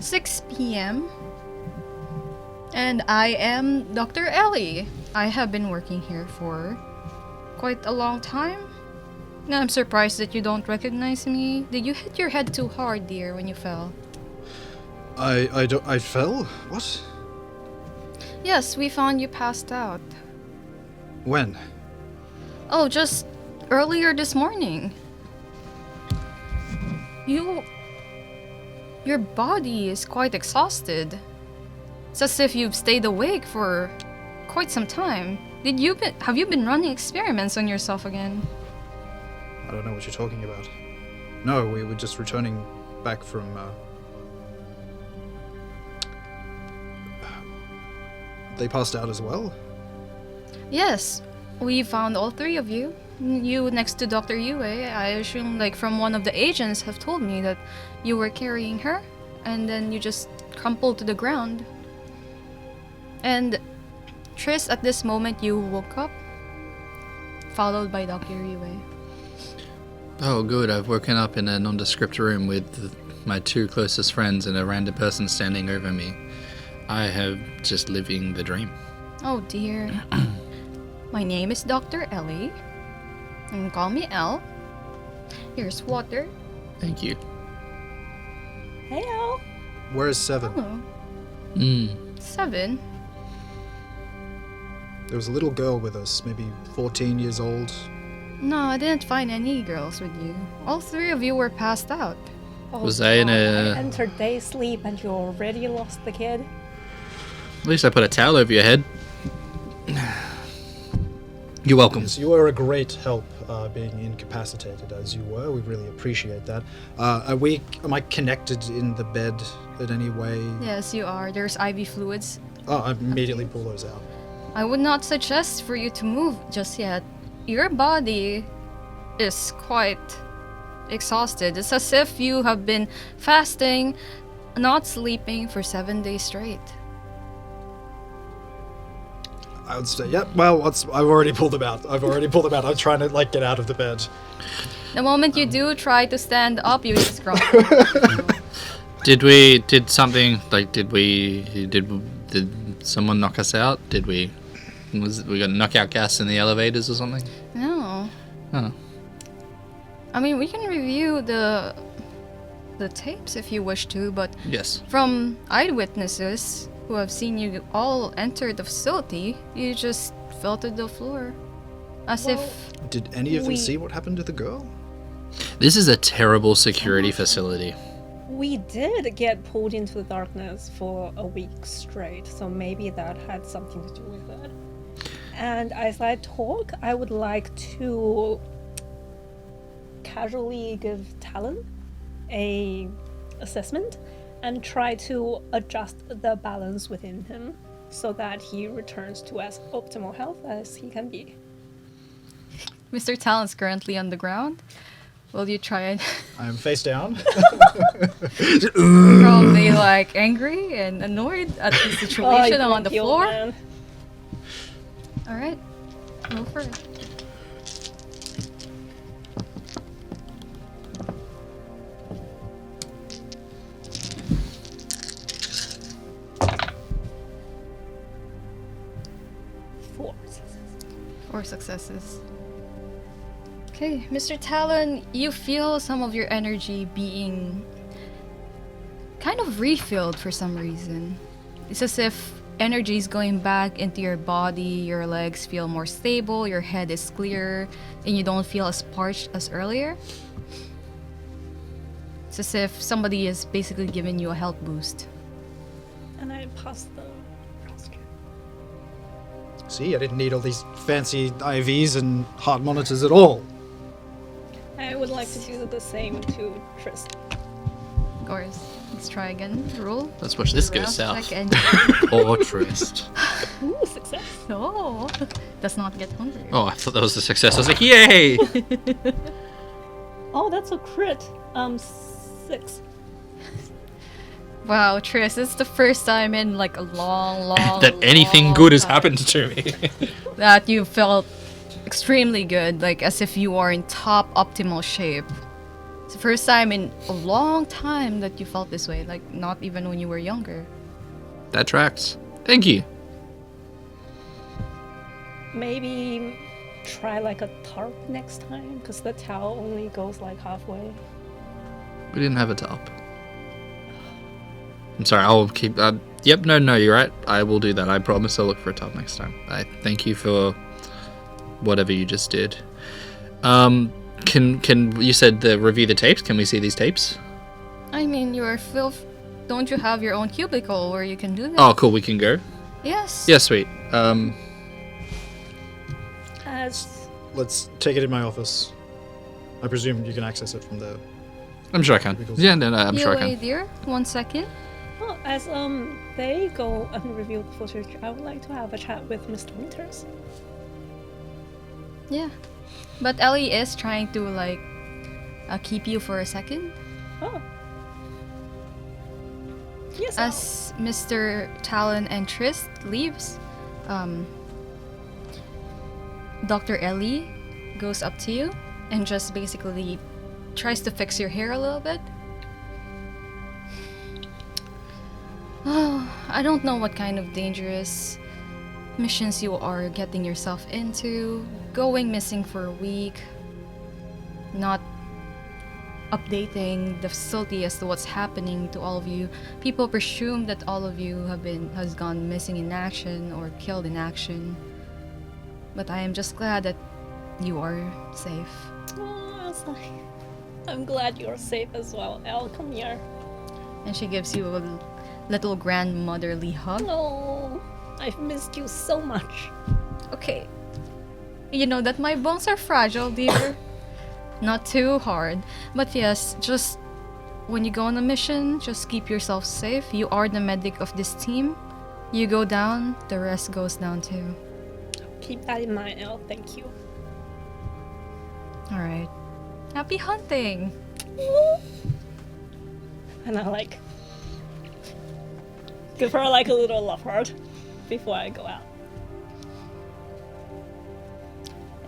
6 p.m. And I am Dr. Ellie. I have been working here for quite a long time. And I'm surprised that you don't recognize me. Did you hit your head too hard, dear, when you fell? I fell? What? Yes, we found you passed out. When? Oh, just earlier this morning. Your body is quite exhausted. It's as if you've stayed awake for quite some time. Have you been running experiments on yourself again? I don't know what you're talking about. No, we were just returning back from, They passed out as well? Yes, we found all three of you. You next to Dr. Yue. I assume, like, from one of the agents have told me that you were carrying her, and then you just crumpled to the ground. And Tryst, at this moment, you woke up, followed by Dr. Yue. Oh, good. I've woken up in a nondescript room with my two closest friends and a random person standing over me. I have just living the dream. Oh dear. My name is Dr. Ellie. You can call me Elle. Here's water. Thank you. Hey, Al. Where is Seven? Oh, 7. There was a little girl with us, maybe 14 years old. No, I didn't find any girls with you. All three of you were passed out. Oh, Was I in God, a- I entered day sleep and you already lost the kid? At least I put a towel over your head. You're welcome. Yes, you were a great help being incapacitated as you were. We really appreciate that. Am I connected in the bed in any way? Yes, you are. There's IV fluids. Oh, I immediately pull those out. I would not suggest for you to move just yet. Your body is quite exhausted. It's as if you have been fasting, not sleeping for 7 days straight. I would say, yep, well, I've already pulled them out. I'm trying to, like, get out of the bed. The moment you do try to stand up, you just crumple. Did something, like, did someone knock us out? We got knockout gas in the elevators or something? No. Oh. I mean, we can review the tapes if you wish to, but Yes. from eyewitnesses who have seen you all enter the facility, you just fell to the floor. As Well, if... Did any of them We- see what happened to the girl? This is a terrible security facility. We did get pulled into the darkness for a week straight, so maybe that had something to do with it. And as I talk, I would like to casually give Talon a assessment and try to adjust the balance within him so that he returns to as optimal health as he can be. Mr. Talon's currently on the ground. Will you try and I am face down. probably like angry and annoyed at the situation you on the grumpy old floor? man. Alright, go for it. Four successes. 4 successes. Okay, Mr. Talon, you feel some of your energy being kind of refilled for some reason. It's as if energy is going back into your body, your legs feel more stable, your head is clearer, and you don't feel as parched as earlier. It's as if somebody is basically giving you a health boost. And I passed the rescue. See, I didn't need all these fancy IVs and heart monitors at all. I would like to do the same to Tryst. Of course. Let's try again. Roll. Let's watch this go Rough south. check and- Or Tryst. Ooh, success. No, does not get hungry. Oh, I thought that was a success. I was like, yay! Oh, that's a crit. 6. Wow, Tryst, it's the first time in like a long that anything good has time happened to me. that you felt extremely good, like as if you are in top optimal shape. It's the first time in a long time that you felt this way, like not even when you were younger. That tracks. Thank you. Maybe try like a tarp next time, because the towel only goes like halfway. We didn't have a top. I'm sorry. I'll keep. Yep. No. You're right. I will do that. I promise. I'll look for a tub next time. I thank you for whatever you just did. Can you said review the tapes? Can we see these tapes? I mean, you're filth. Don't you have your own cubicle where you can do that? Oh, cool. We can go. Yes. Yeah, sweet. Let's take it in my office. I presume you can access it from there. I'm sure I can. Yeah, no, I'm sure I wait, can. dear. 1 second. Well, as they go and review the footage, I would like to have a chat with Mr. Winters. Yeah. But Ellie is trying to, like, keep you for a second. Oh. Yes. As Mr. Talon and Tryst leaves, Dr. Ellie goes up to you and just basically tries to fix your hair a little bit. Oh, I don't know what kind of dangerous missions you are getting yourself into. Going missing for a week, not updating the facility as to what's happening to all of you. People presume that all of you has gone missing in action or killed in action. But I am just glad that you are safe. Oh, I was like, I'm glad you're safe as well. Elle, come here. And she gives you a little grandmotherly hug. Oh, I've missed you so much. Okay. You know that my bones are fragile, dear. Not too hard. But yes, just when you go on a mission, just keep yourself safe. You are the medic of this team. You go down, the rest goes down too. Keep that in mind, Elle. Thank you. Alright. Happy hunting! And I like give her like a little love heart before I go out.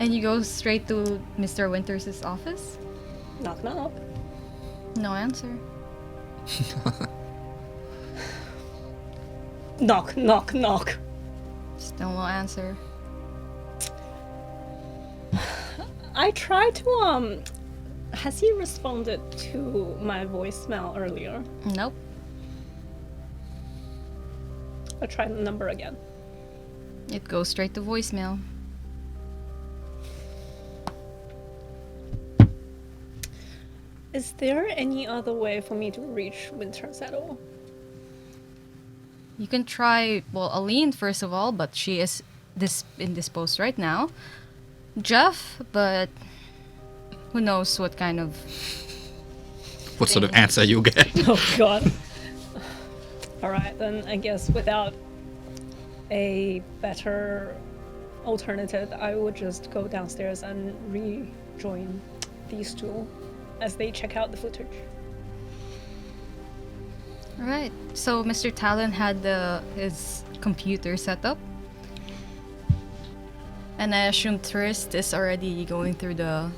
And you go straight to Mr. Winters' office? Knock knock. No answer. Knock knock knock. Still no answer. I tried to has he responded to my voicemail earlier? Nope. I'll try the number again. It goes straight to voicemail. Is there any other way for me to reach Winters at all? You can try, well, Alinne first of all, but she is indisposed right now. Jeff, but who knows what kind of... What sort of answer you'll get? Oh god. Alright, then I guess without a better alternative, I would just go downstairs and rejoin these two as they check out the footage. Alright, so Mr. Talon had his computer set up. And I assume Tryst is already going through the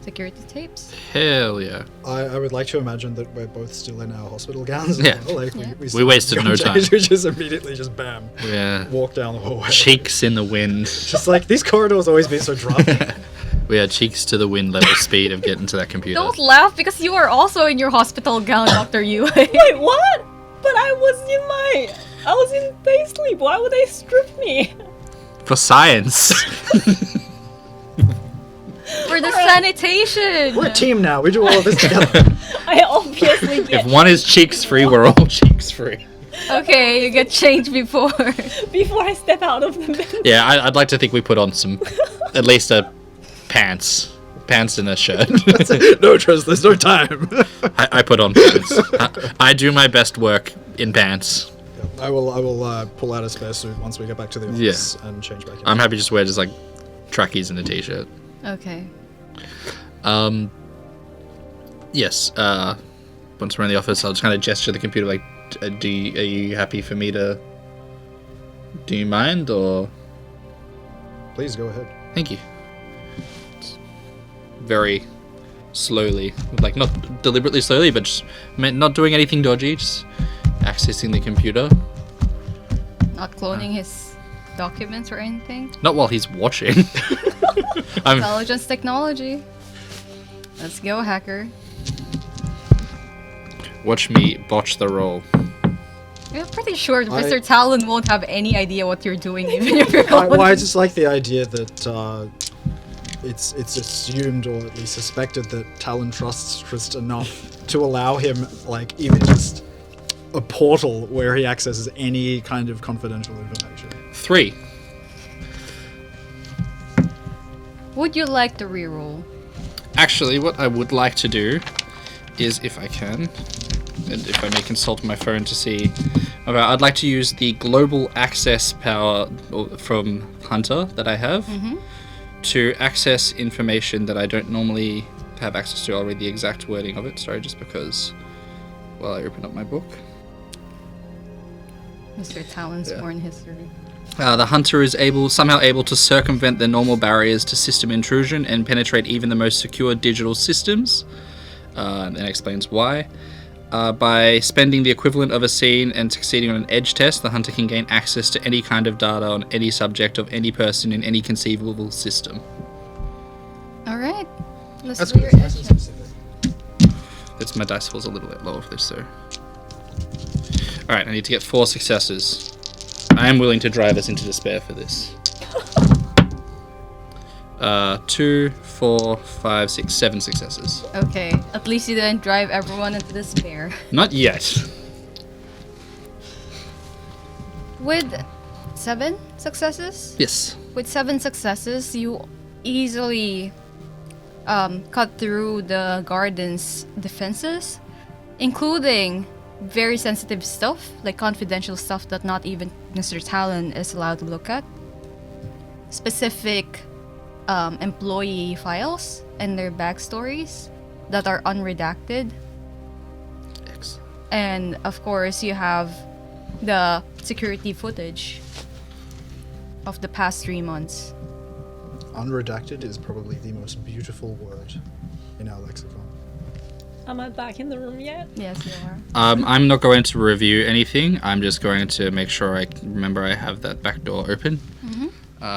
security tapes. Hell yeah. I would like to imagine that we're both still in our hospital gowns. Yeah. Well. Like, Yeah. We wasted no time. We just immediately just bam, Yeah. walk down the hallway. Cheeks in the wind. Just like these corridors always been so drafty. We had cheeks to the wind level speed of getting to that computer. Don't laugh because you are also in your hospital gown, Dr. Yue. Wait, what? But I was in day sleep. Why would they strip me? For science. For the sanitation! We're a team now. We do all of this together. I obviously get If one is cheeks free, we're all cheeks free. Okay, you get changed before. before I step out of the bed. Yeah, I'd like to think we put on some, at least a pants and a shirt. No, Tryst, there's no time. I put on pants. I do my best work in pants. Yeah, I will pull out a spare suit once we get back to the office and change back in. I'm happy to just wear just like trackies and a t-shirt. Okay. Yes. Once we're in the office, I'll just kind of gesture to the computer like, are you happy for me to? Do you mind or? Please go ahead. Thank you. Very slowly, like not deliberately slowly, but just not doing anything dodgy, just accessing the computer. Not cloning his documents or anything. Not while he's watching. Intelligence technology. Let's go, hacker. Watch me botch the roll. I'm pretty sure Mr. Talon won't have any idea what you're doing, even if you're I just like the idea that it's assumed or at least suspected that Talon trusts Tryst enough to allow him, like, even just a portal where he accesses any kind of confidential information. 3. Would you like to reroll? Actually, what I would like to do is, if I can, and if I may consult my phone to see, I'd like to use the global access power from Hunter that I have to access information that I don't normally have access to. I'll read the exact wording of it, sorry, just because while I open up my book. Mr. Talon's born history. The hunter is somehow able to circumvent the normal barriers to system intrusion and penetrate even the most secure digital systems. And then explains why. By spending the equivalent of a scene and succeeding on an edge test, the hunter can gain access to any kind of data on any subject of any person in any conceivable system. Alright. Let's That's do good. your Nice and action. specific. My dice was a little bit lower for this, so. Alright, I need to get 4 successes. I am willing to drive us into despair for this. 2, 4, 5, 6, 7 successes. Okay, at least you didn't drive everyone into despair. Not yet. With 7 successes? Yes. With 7 successes, you easily cut through the garden's defenses, including very sensitive stuff, like confidential stuff that not even Mr. Talon is allowed to look at. Specific employee files and their backstories that are unredacted. Excellent. And of course, you have the security footage of the past 3 months. Unredacted is probably the most beautiful word in our lexicon. Am I back in the room yet? Yes, you are. I'm not going to review anything. I'm just going to make sure I remember I have that back door open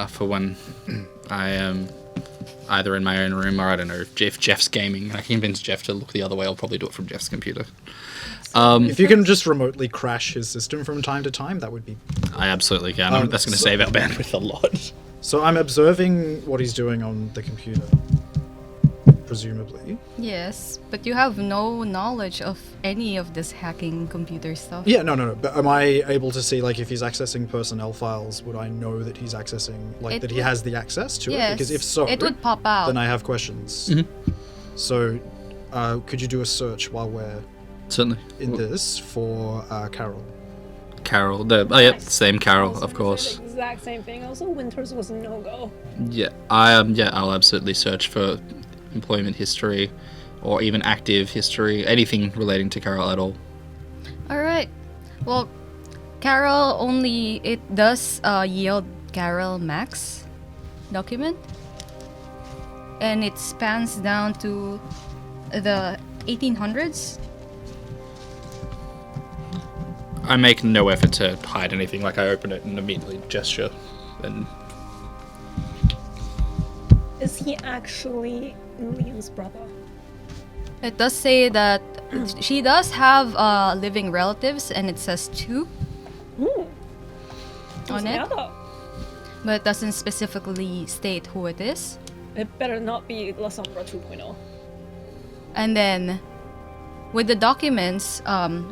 for when I am either in my own room or I don't know if Jeff's gaming. I can convince Jeff to look the other way. I'll probably do it from Jeff's computer. If you can just remotely crash his system from time to time, that would be... I absolutely can. That's going to save our bandwidth a lot. So I'm observing what he's doing on the computer, presumably. Yes, but you have no knowledge of any of this hacking computer stuff. Yeah, no. But am I able to see, like, if he's accessing personnel files, would I know that he's accessing, like, that he has the access to it? Because if so, it would pop out. then I have questions. So, could you do a search while we're Certainly. in this for Carol? Carol. Same Carol, of course. The exact same thing. Also, Winters was a no-go. Yeah, I'll absolutely search for employment history or even active history, anything relating to Carol at all. Alright. Well, Carol it does yield Carol Max document. And it spans down to the 1800s. I make no effort to hide anything, like I open it and immediately gesture. And Is he actually Liam's brother? It does say that she does have living relatives, and it says 2 Ooh. on it. Other? But it doesn't specifically state who it is. It better not be La Sombra 2.0. And then, with the documents,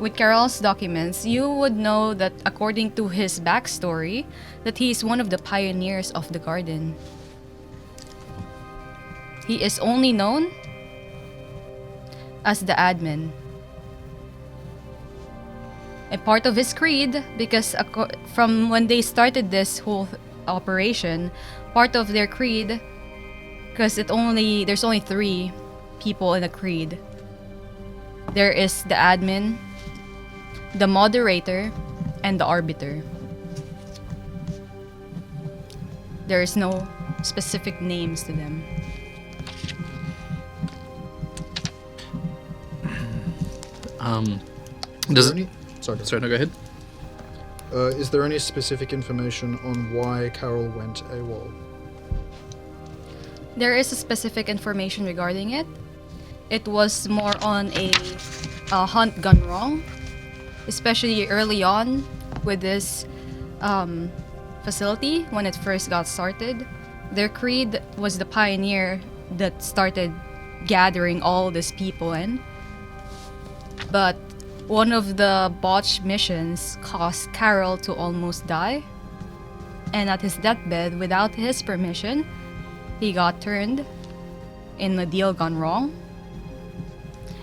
with Carol's documents, you would know that according to his backstory, that he is one of the pioneers of the garden. He is only known as the admin. And part of his creed, because from when they started this whole operation, part of their creed, because there's only 3 people in a creed. There is the admin, the moderator, and the arbiter. There is no specific names to them. Sorry, no, go ahead. Is there any specific information on why Carol went AWOL? There is a specific information regarding it. It was more on a hunt gone wrong. especially early on with this facility when it first got started. Their creed was the pioneer that started gathering all these people in. But one of the botched missions caused Carol to almost die. And at his deathbed, without his permission, he got turned in a deal gone wrong.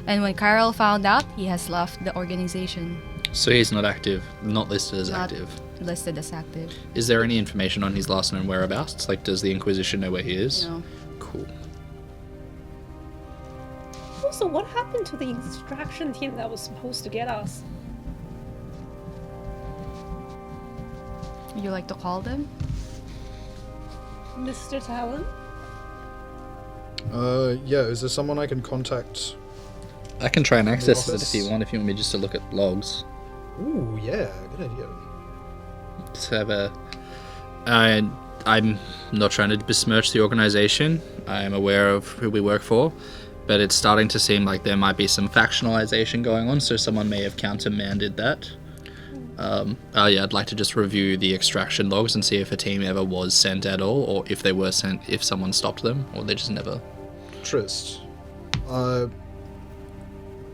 And when Carol found out, he has left the organization. So he's not active, not listed as Not active. listed as active. Is there any information on his last known whereabouts? Like, does the Inquisition know where he is? No. Cool. Also, what happened to the extraction team that was supposed to get us? Would you like to call them? Mr. Talon? Yeah, is there someone I can contact? I can try and access it office? if you want me just to look at logs. Ooh, yeah, good idea. Just have a... I'm not trying to besmirch the organization. I am aware of who we work for, but it's starting to seem like there might be some factionalization going on, so someone may have countermanded that. Yeah, I'd like to just review the extraction logs and see if a team ever was sent at all, or if they were sent, if someone stopped them, or they just never... Tryst,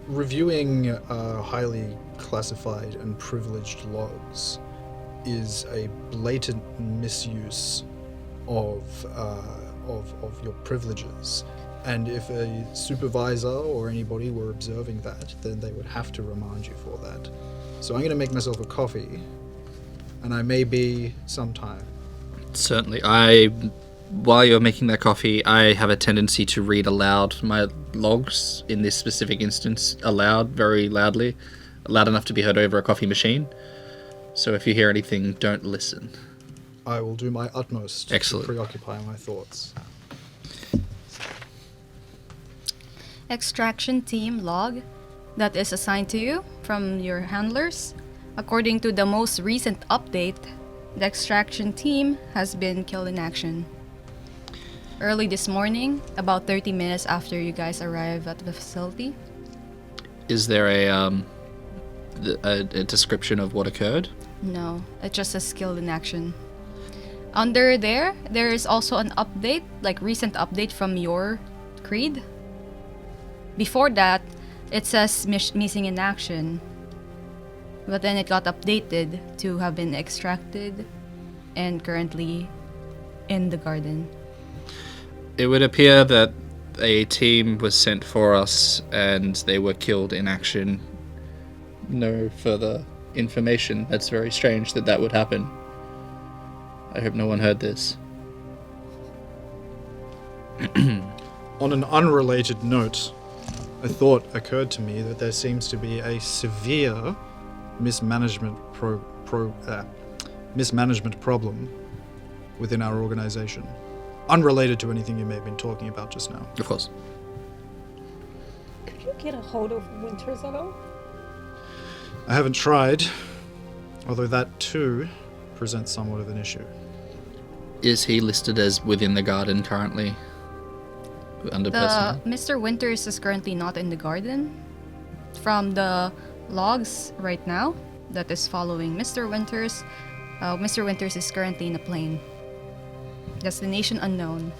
reviewing highly classified and privileged logs is a blatant misuse of your privileges. And if a supervisor or anybody were observing that, then they would have to remind you for that. So I'm going to make myself a coffee, and I may be sometime. Certainly. While you're making that coffee, I have a tendency to read aloud my logs, in this specific instance, aloud, very loudly, loud enough to be heard over a coffee machine. So if you hear anything, don't listen. I will do my utmost Excellent. to preoccupy my thoughts. Extraction team log that is assigned to you from your handlers. According to the most recent update, the extraction team has been killed in action. Early this morning, about 30 minutes after you guys arrive at the facility. Is there a description of what occurred? No, it just says killed in action. Under there is also an update, like recent update from your creed. Before that, it says missing in action. But then it got updated to have been extracted and currently in the garden. It would appear that a team was sent for us and they were killed in action. No further information. That's very strange that would happen. I hope no one heard this. On an unrelated note, a thought occurred to me that there seems to be a severe mismanagement problem within our organization, unrelated to anything you may have been talking about just now. Of course. Could you get a hold of Winters at all? I haven't tried, although that too presents somewhat of an issue. Is he listed as within the garden currently? Under personnel? Mr. Winters is currently not in the garden. From the logs right now that is following Mr. Winters, Mr. Winters is currently in a plane. Destination unknown.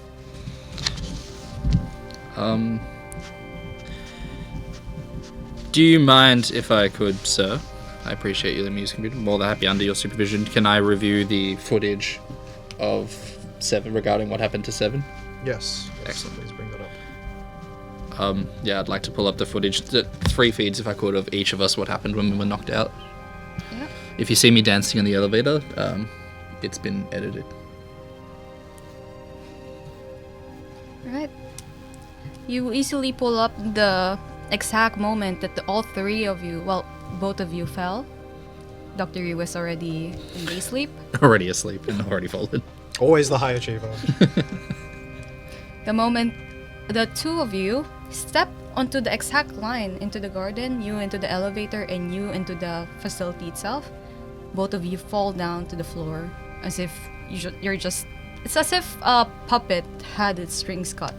Do you mind if I could, sir? I appreciate you letting me use the computer. More than happy under your supervision. Can I review the footage of 7 regarding what happened to 7? Yes. Excellent. Please bring that up. Yeah, I'd like to pull up the footage. 3 feeds, if I could, of each of us, what happened when we were knocked out. Yeah. If you see me dancing in the elevator, it's been edited. Right. You easily pull up the exact moment that all three of you, well, both of you fell. Dr. Yu was already in day sleep. Already asleep and already folded. Always the high achiever. The moment the two of you step onto the exact line into the garden, you into the elevator and you into the facility itself, both of you fall down to the floor as if you're just... It's as if a puppet had its strings cut.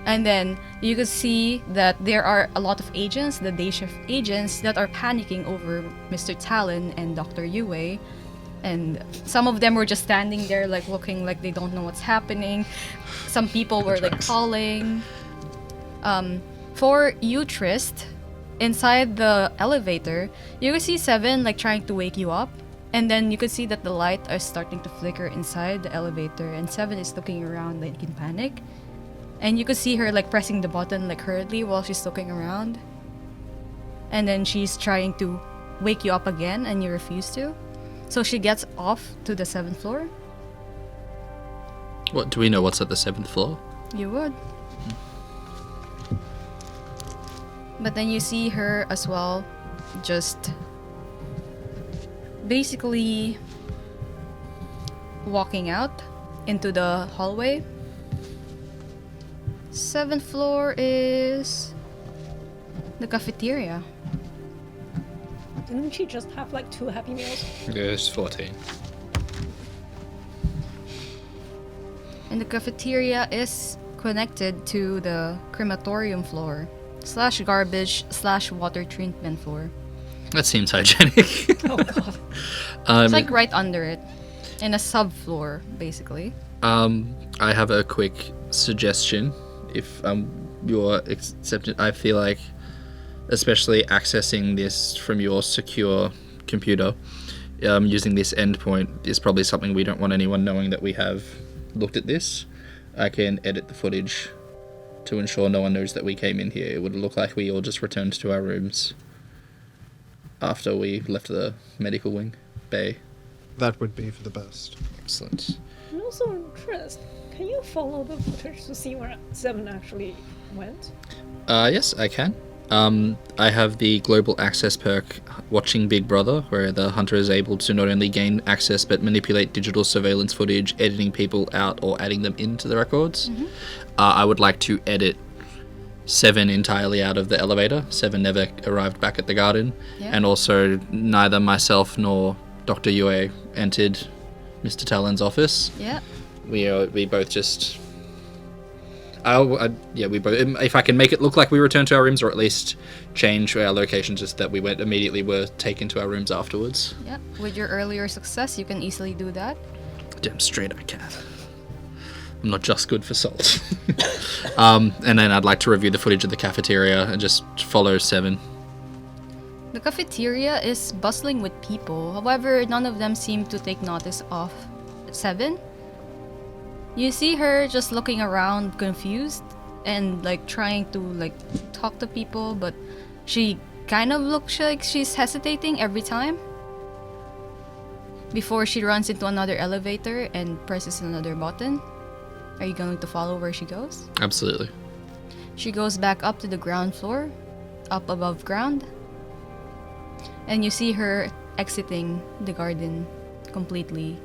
And then you could see that there are a lot of agents, the day shift agents, that are panicking over Mr. Talon and Dr. Yue. And some of them were just standing there, like looking like they don't know what's happening. Some people were like calling. For you, Tryst, inside the elevator, you could see Seven like trying to wake you up. And then you could see that the light is starting to flicker inside the elevator, and Seven is looking around like in panic. And you could see her like pressing the button like hurriedly while she's looking around. And then she's trying to wake you up again, and you refuse to. So she gets off to the 7th floor. What do we know? What's at the 7th floor? You would. But then you see her as well, just basically walking out into the hallway. 7th floor is the cafeteria. Didn't she just have like 2 Happy Meals? There's 14. And the cafeteria is connected to the crematorium floor / garbage / water treatment floor. That seems hygienic. Oh god. It's like right under it, in a subfloor, basically. I have a quick suggestion. If you're accepted, I feel like, especially accessing this from your secure computer, using this endpoint is probably something we don't want anyone knowing that we have looked at this. I can edit the footage to ensure no one knows that we came in here. It would look like we all just returned to our rooms after we left the medical wing bay. That would be for the best. Excellent. And also, Tryst, can you follow the footage to see where Seven actually went? Yes, I can. I have the global access perk, Watching Big Brother, where the hunter is able to not only gain access but manipulate digital surveillance footage, editing people out or adding them into the records. Mm-hmm. I would like to edit Seven entirely out of the elevator. Seven never arrived back at the garden. Yeah. And also neither myself nor Dr. Yue entered Mr. Talon's office. Yeah. We both just... we both. If I can make it look like we returned to our rooms, or at least change our location, just that we were taken to our rooms afterwards. Yeah. With your earlier success, you can easily do that. Damn straight I can. I'm not just good for salt. And then I'd like to review the footage of the cafeteria and just follow Seven. The cafeteria is bustling with people. However, none of them seem to take notice of Seven. You see her just looking around, confused, and like trying to like talk to people, but she kind of looks like she's hesitating every time. Before she runs into another elevator and presses another button. Are you going to follow where she goes? Absolutely. She goes back up to the ground floor, up above ground. And you see her exiting the garden completely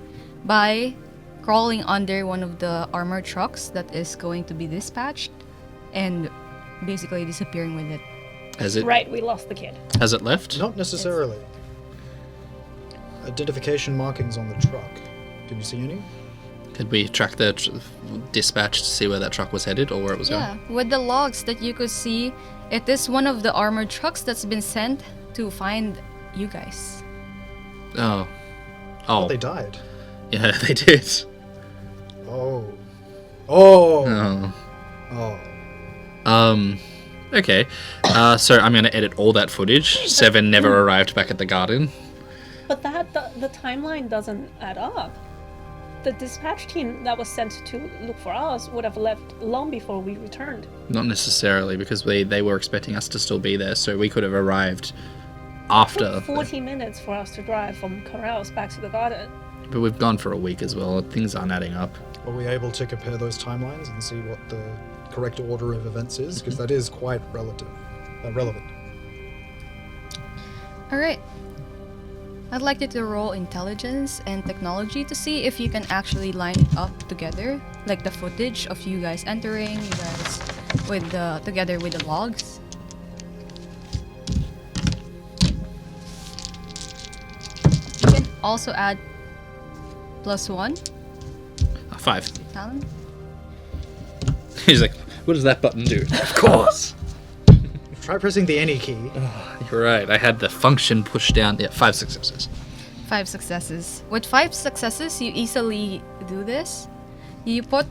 by crawling under one of the armored trucks that is going to be dispatched and basically disappearing with it. Has it Right, we lost the kid. Has it left? Not necessarily. Identification markings on the truck. Can you see any? Did we track the dispatch to see where that truck was headed or where it was Yeah, with the logs that you could see, it is one of the armored trucks that's been sent to find you guys. going? Oh, they died. Yeah, they did. Oh. Okay. So I'm going to edit all that footage. Seven never arrived back at the garden. But the timeline doesn't add up. The dispatch team that was sent to look for us would have left long before we returned. Not necessarily, because they were expecting us to still be there, so we could have arrived after. It took 40 minutes for us to drive from Corrals back to the garden. But we've gone for a week as well. Things aren't adding up. Are we able to compare those timelines and see what the correct order of events is? Because that is quite relevant. Alright. I'd like you to roll intelligence and technology to see if you can actually line it up together. Like the footage of you guys entering, you guys together with the logs. You can also add +1, 5. Talon. He's like, What does that button do? Of course. Try pressing the any key. You're right. I had the function pushed down. Yeah, 5 successes. 5 successes. With 5 successes, you easily do this. You put...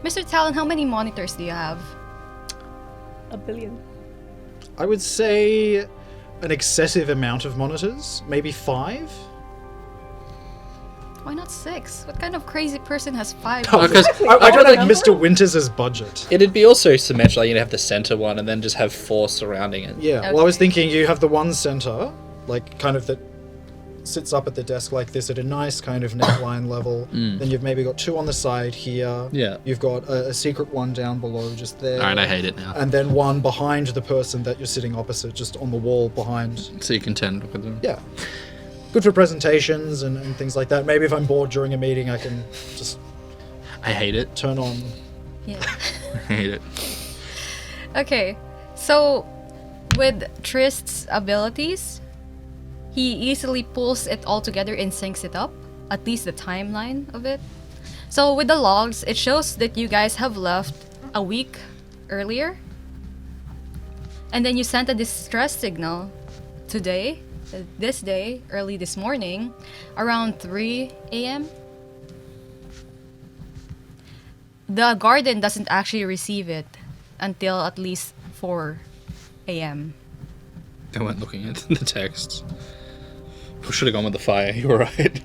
Mr. Talon, how many monitors do you have? 1 billion. I would say an excessive amount of monitors, maybe 5. Why not 6? What kind of crazy person has 5? Oh, because I don't like number? Mr. Winters' budget. it'd be also symmetrical. Like, you'd have the center one and then just have 4 surrounding it. Yeah, well, I was Okay. thinking you have the one center, like, kind of that sits up at the desk like this at a nice kind of neckline level. Then you've maybe got 2 on the side here. Yeah. You've got a secret one down below just there. Alright, I hate it now. And then one behind the person that you're sitting opposite, just on the wall behind. So you can tend with them. Yeah. Good for presentations and things like that. Maybe if I'm bored during a meeting, I can just I hate it. turn on. Yeah. I hate it. Okay, so with Tryst's abilities, he easily pulls it all together and syncs it up, at least the timeline of it. So with the logs, it shows that you guys have left a week earlier. And then you sent a distress signal today, this day, early this morning, around 3 a.m. The garden doesn't actually receive it until at least 4 a.m. I went looking at the text. I should have gone with the fire. You were right.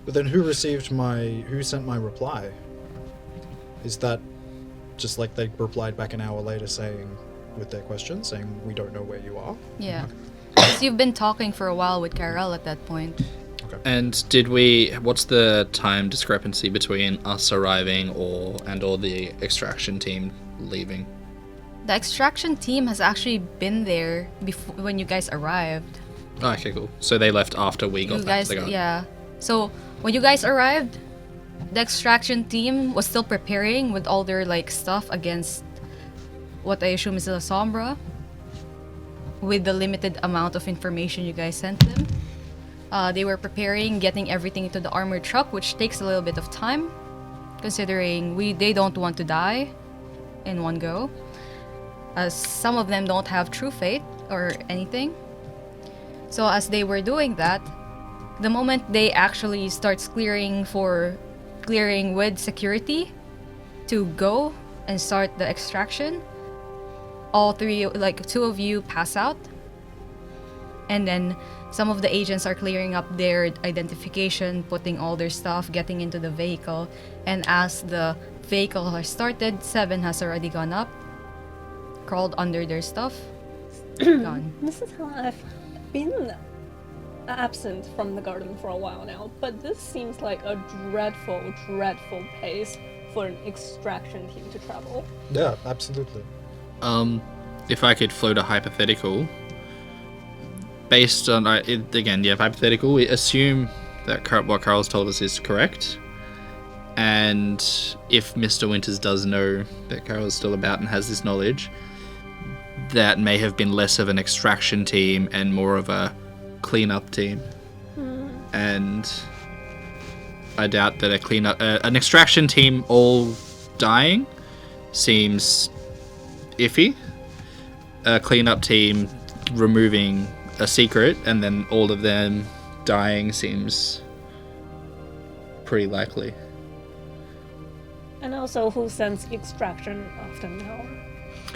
But then who sent my reply? Is that just like they replied back an hour later saying, with their question, saying, we don't know where you are? Yeah. Because you've been talking for a while with Carol at that point. And what's the time discrepancy between us arriving or the extraction team leaving? The extraction team has actually been there before when you guys arrived. Oh, okay, cool. So they left after we got You back guys, to the garden. yeah. So when you guys arrived, the extraction team was still preparing with all their like stuff against what I assume is La Sombra, with the limited amount of information you guys sent them. They were preparing, getting everything into the armored truck, which takes a little bit of time, considering they don't want to die in one go, as some of them don't have true faith or anything. So as they were doing that, the moment they actually starts clearing with security to go and start the extraction, all 2 of you pass out, and then some of the agents are clearing up their identification, putting all their stuff, getting into the vehicle, and as the vehicle has started, 7 has already gone up, crawled under their stuff, gone. Mrs. Helen, I've been absent from the garden for a while now, but this seems like a dreadful, dreadful pace for an extraction team to travel. Yeah, absolutely. If I could float a hypothetical, based on hypothetical, we assume that what Carl's told us is correct, and if Mr. Winters does know that Carol is still about and has this knowledge, that may have been less of an extraction team and more of a cleanup team. And I doubt that an extraction team all dying seems iffy. A cleanup team removing a secret and then all of them dying seems pretty likely. And also, who sends extraction after an hour?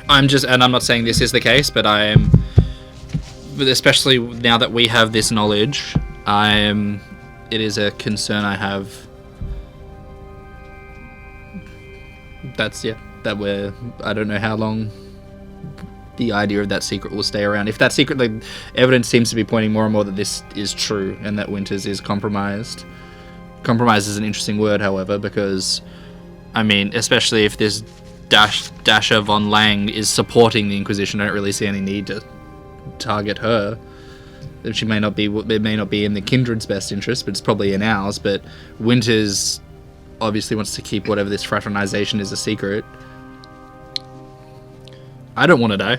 I'm not saying this is the case, but especially now that we have this knowledge, it is a concern I have. I don't know how long the idea of that secret will stay around. If that secret, the evidence seems to be pointing more and more that this is true and that Winters is compromised. Compromise is an interesting word, however, because, I mean, especially if this Dasha von Lang is supporting the Inquisition, I don't really see any need to target her. It may not be in the Kindred's best interest, but it's probably in ours. But Winters obviously wants to keep whatever this fraternization is a secret. I don't want to die.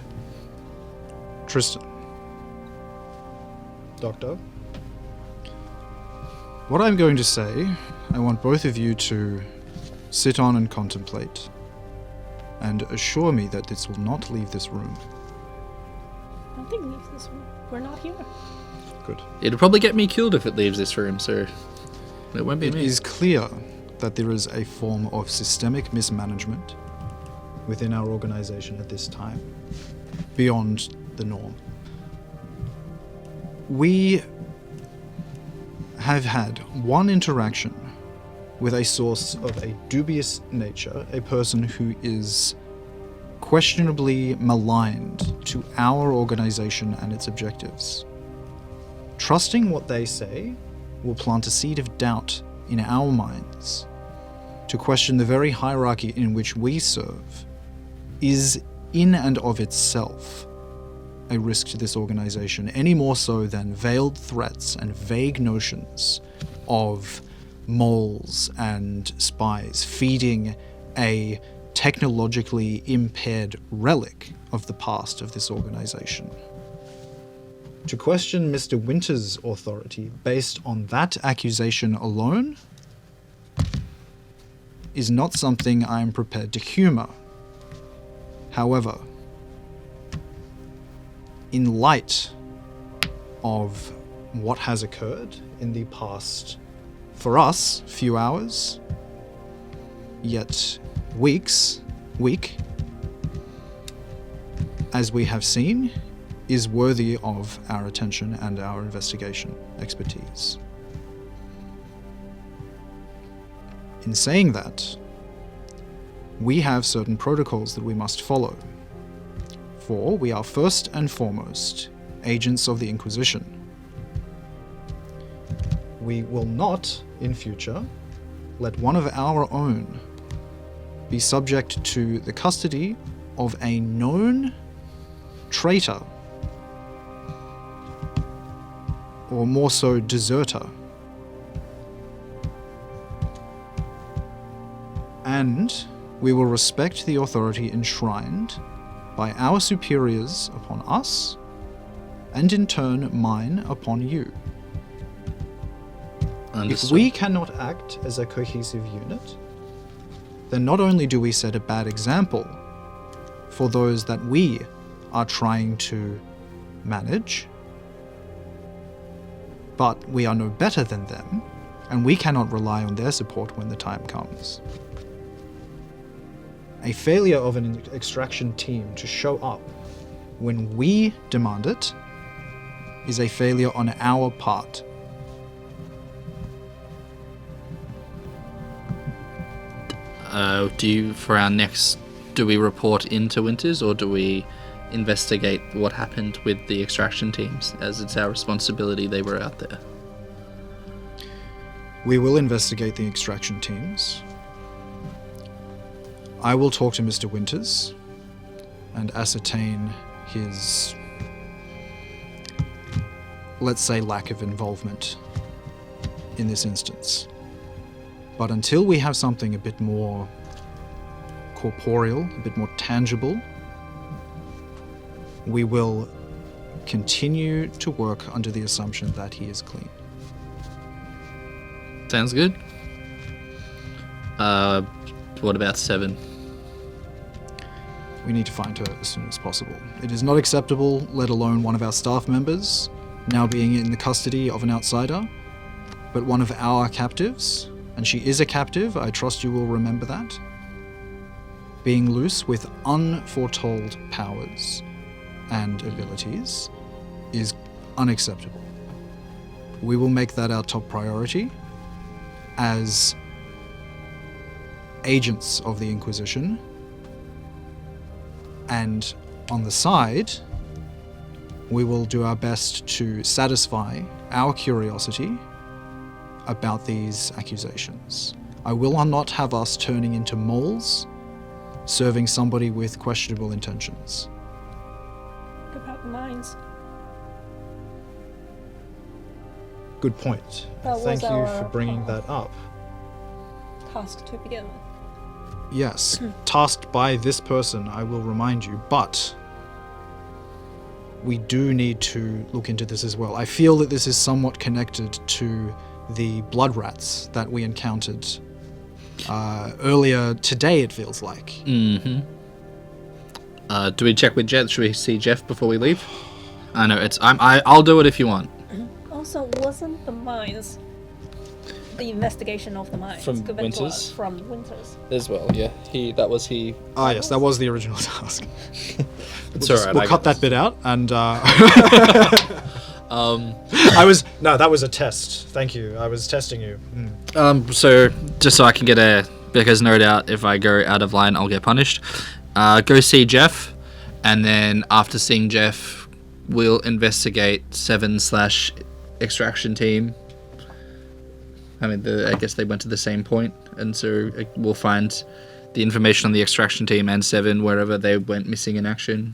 Tristan. Doctor. What I'm going to say, I want both of you to sit on and contemplate. and assure me that this will not leave this room. Nothing leaves this room. We're not here. Good. It'll probably get me killed if it leaves this room, so it won't be It me. is clear that there is a form of systemic mismanagement within our organization at this time, beyond the norm. We have had one interaction with a source of a dubious nature, a person who is questionably maligned to our organization and its objectives. Trusting what they say will plant a seed of doubt in our minds to question the very hierarchy in which we serve is in and of itself a risk to this organization, any more so than veiled threats and vague notions of moles and spies feeding a technologically impaired relic of the past of this organization. To question Mr. Winter's authority based on that accusation alone is not something I am prepared to humor. However, in light of what has occurred in the past, for us, few hours, yet week, as we have seen, is worthy of our attention and our investigation expertise. In saying that, we have certain protocols that we must follow. For we are first and foremost agents of the Inquisition. We will not, in future, let one of our own be subject to the custody of a known traitor, or more so deserter. And we will respect the authority enshrined by our superiors upon us, and in turn mine upon you. Understood. If we cannot act as a cohesive unit, then not only do we set a bad example for those that we are trying to manage, but we are no better than them, and we cannot rely on their support when the time comes. A failure of an extraction team to show up when we demand it is a failure on our part. Do we report into Winters, or do we investigate what happened with the extraction teams, as it's our responsibility they were out there? We will investigate the extraction teams. I will talk to Mr. Winters and ascertain his, let's say, lack of involvement in this instance. But until we have something a bit more corporeal, a bit more tangible, we will continue to work under the assumption that he is clean. Sounds good. What about 7? We need to find her as soon as possible. It is not acceptable, let alone one of our staff members now being in the custody of an outsider, but one of our captives, and she is a captive, I trust you will remember that, being loose with unforetold powers and abilities is unacceptable. We will make that our top priority as agents of the Inquisition, and on the side, we will do our best to satisfy our curiosity about these accusations. I will not have us turning into moles, serving somebody with questionable intentions. What about the mines? Good point. That was Thank you our, for bringing that up. Task to begin with. Yes, tasked by this person, I will remind you, but we do need to look into this as well. I feel that this is somewhat connected to the blood rats that we encountered earlier today, it feels like. Mm-hmm. Do we check with Jeff? Should we see Jeff before we leave? I know I'll do it if you want. Also, wasn't the mines, the investigation of the mines, From given to Winters? us from Winters? As well, yeah. He. Ah, yes, that was the original task. It's alright. We'll cut that bit out, and that was a test. Thank you. I was testing you. So just so I can get a because no doubt if I go out of line I'll get punished. Go see Jeff, and then after seeing Jeff, we'll investigate 7/extraction team. I mean, I guess they went to the same point, and so we'll find the information on the extraction team and 7 wherever they went missing in action.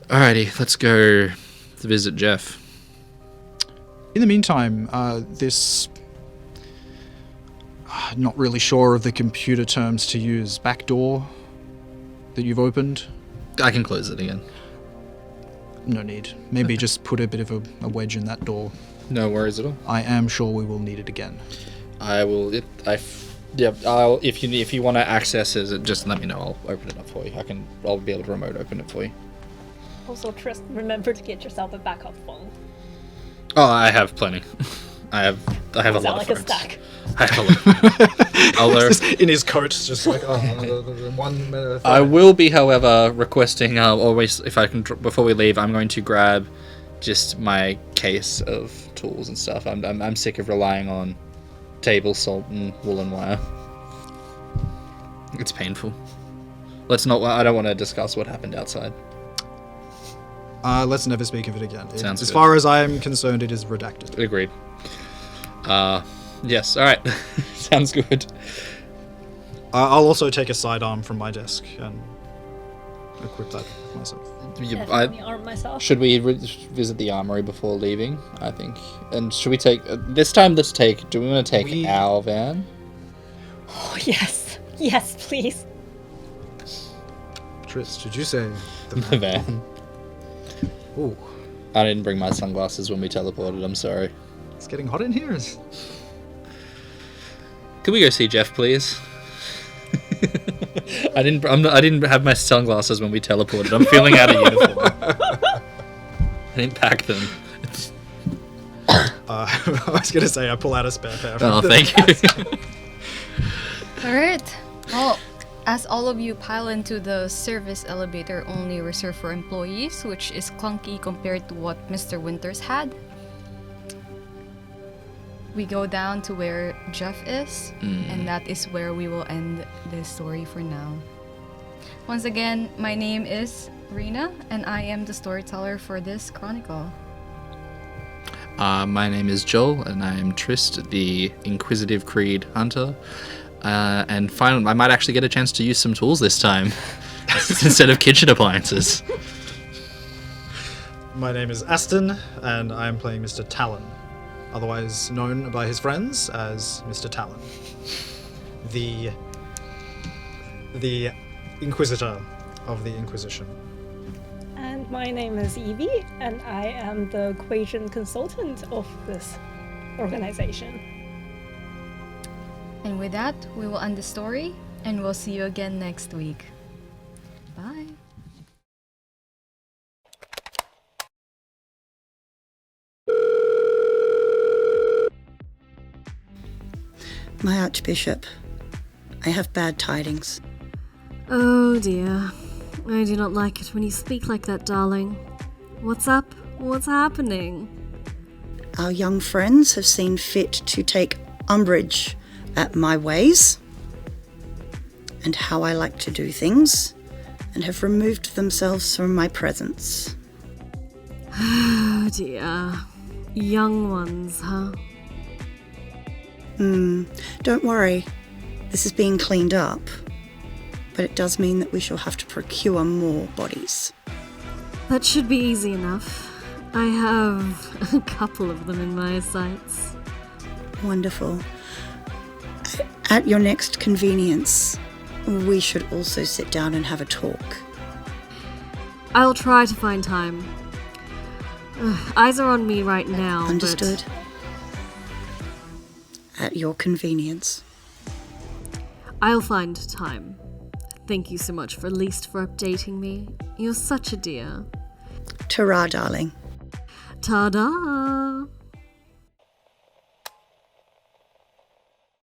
Alrighty, let's go to visit Jeff. In the meantime, this... not really sure of the computer terms to use. Backdoor that you've opened? I can close it again. No need. Maybe just put a bit of a wedge in that door. No worries at all. I am sure we will need it again. I will. If you want to access it, just let me know. I'll open it up for you. I'll be able to remote open it for you. Also, Tryst, remember to get yourself a backup phone. Oh, I have plenty. I have a Sound lot like of a phones. stack. I have a lot. Just in his coat, just like one. I will be, however, requesting always if I can before we leave. I'm going to grab just my case of tools and stuff. I'm sick of relying on table salt and woolen wire. It's painful. Let's not. I don't want to discuss what happened outside. Let's never speak of it again. Sounds as good. far as I am concerned, it is redacted. Agreed. Yes. All right. Sounds good. I'll also take a sidearm from my desk and equip that myself. Definitely arm myself. Should we visit the armory before leaving? I think. And should we take this time? Do we want to take our van? Oh, yes. Yes, please. Tryst, did you say The van. Ooh, I didn't bring my sunglasses when we teleported. I'm sorry. it's getting hot in here. Can we go see Jeff, please? I didn't have my sunglasses when we teleported. I'm feeling out of uniform. I didn't pack them. I was gonna say I pull out a spare pair. Oh, thank you. Alright. Well, as all of you pile into the service elevator only reserved for employees, which is clunky compared to what Mr. Winters had, we go down to where Jeff is, and that is where we will end this story for now. Once again, my name is Rena, and I am the storyteller for this chronicle. My name is Joel, and I am Tryst, the Inquisitive Creed Hunter. And finally, I might actually get a chance to use some tools this time instead of kitchen appliances. My name is Aston, and I am playing Mr. Talon, otherwise known by his friends as Mr. Talon, the Inquisitor of the Inquisition. And my name is Evie, and I am the Kuei Jin consultant of this organization. And with that, we will end the story, and we'll see you again next week. Bye. My Archbishop, I have bad tidings. Oh dear. I do not like it when you speak like that, darling. What's up? What's happening? Our young friends have seen fit to take umbrage at my ways and how I like to do things, and have removed themselves from my presence. Oh dear. Young ones, huh? Don't worry, this is being cleaned up, but it does mean that we shall have to procure more bodies. That should be easy enough. I have a couple of them in my sights. Wonderful. At your next convenience, we should also sit down and have a talk. I'll try to find time. Eyes are on me right now. Understood? At your convenience. I'll find time. Thank you so much for updating me. You're such a dear. Ta-ra, darling. Ta-da!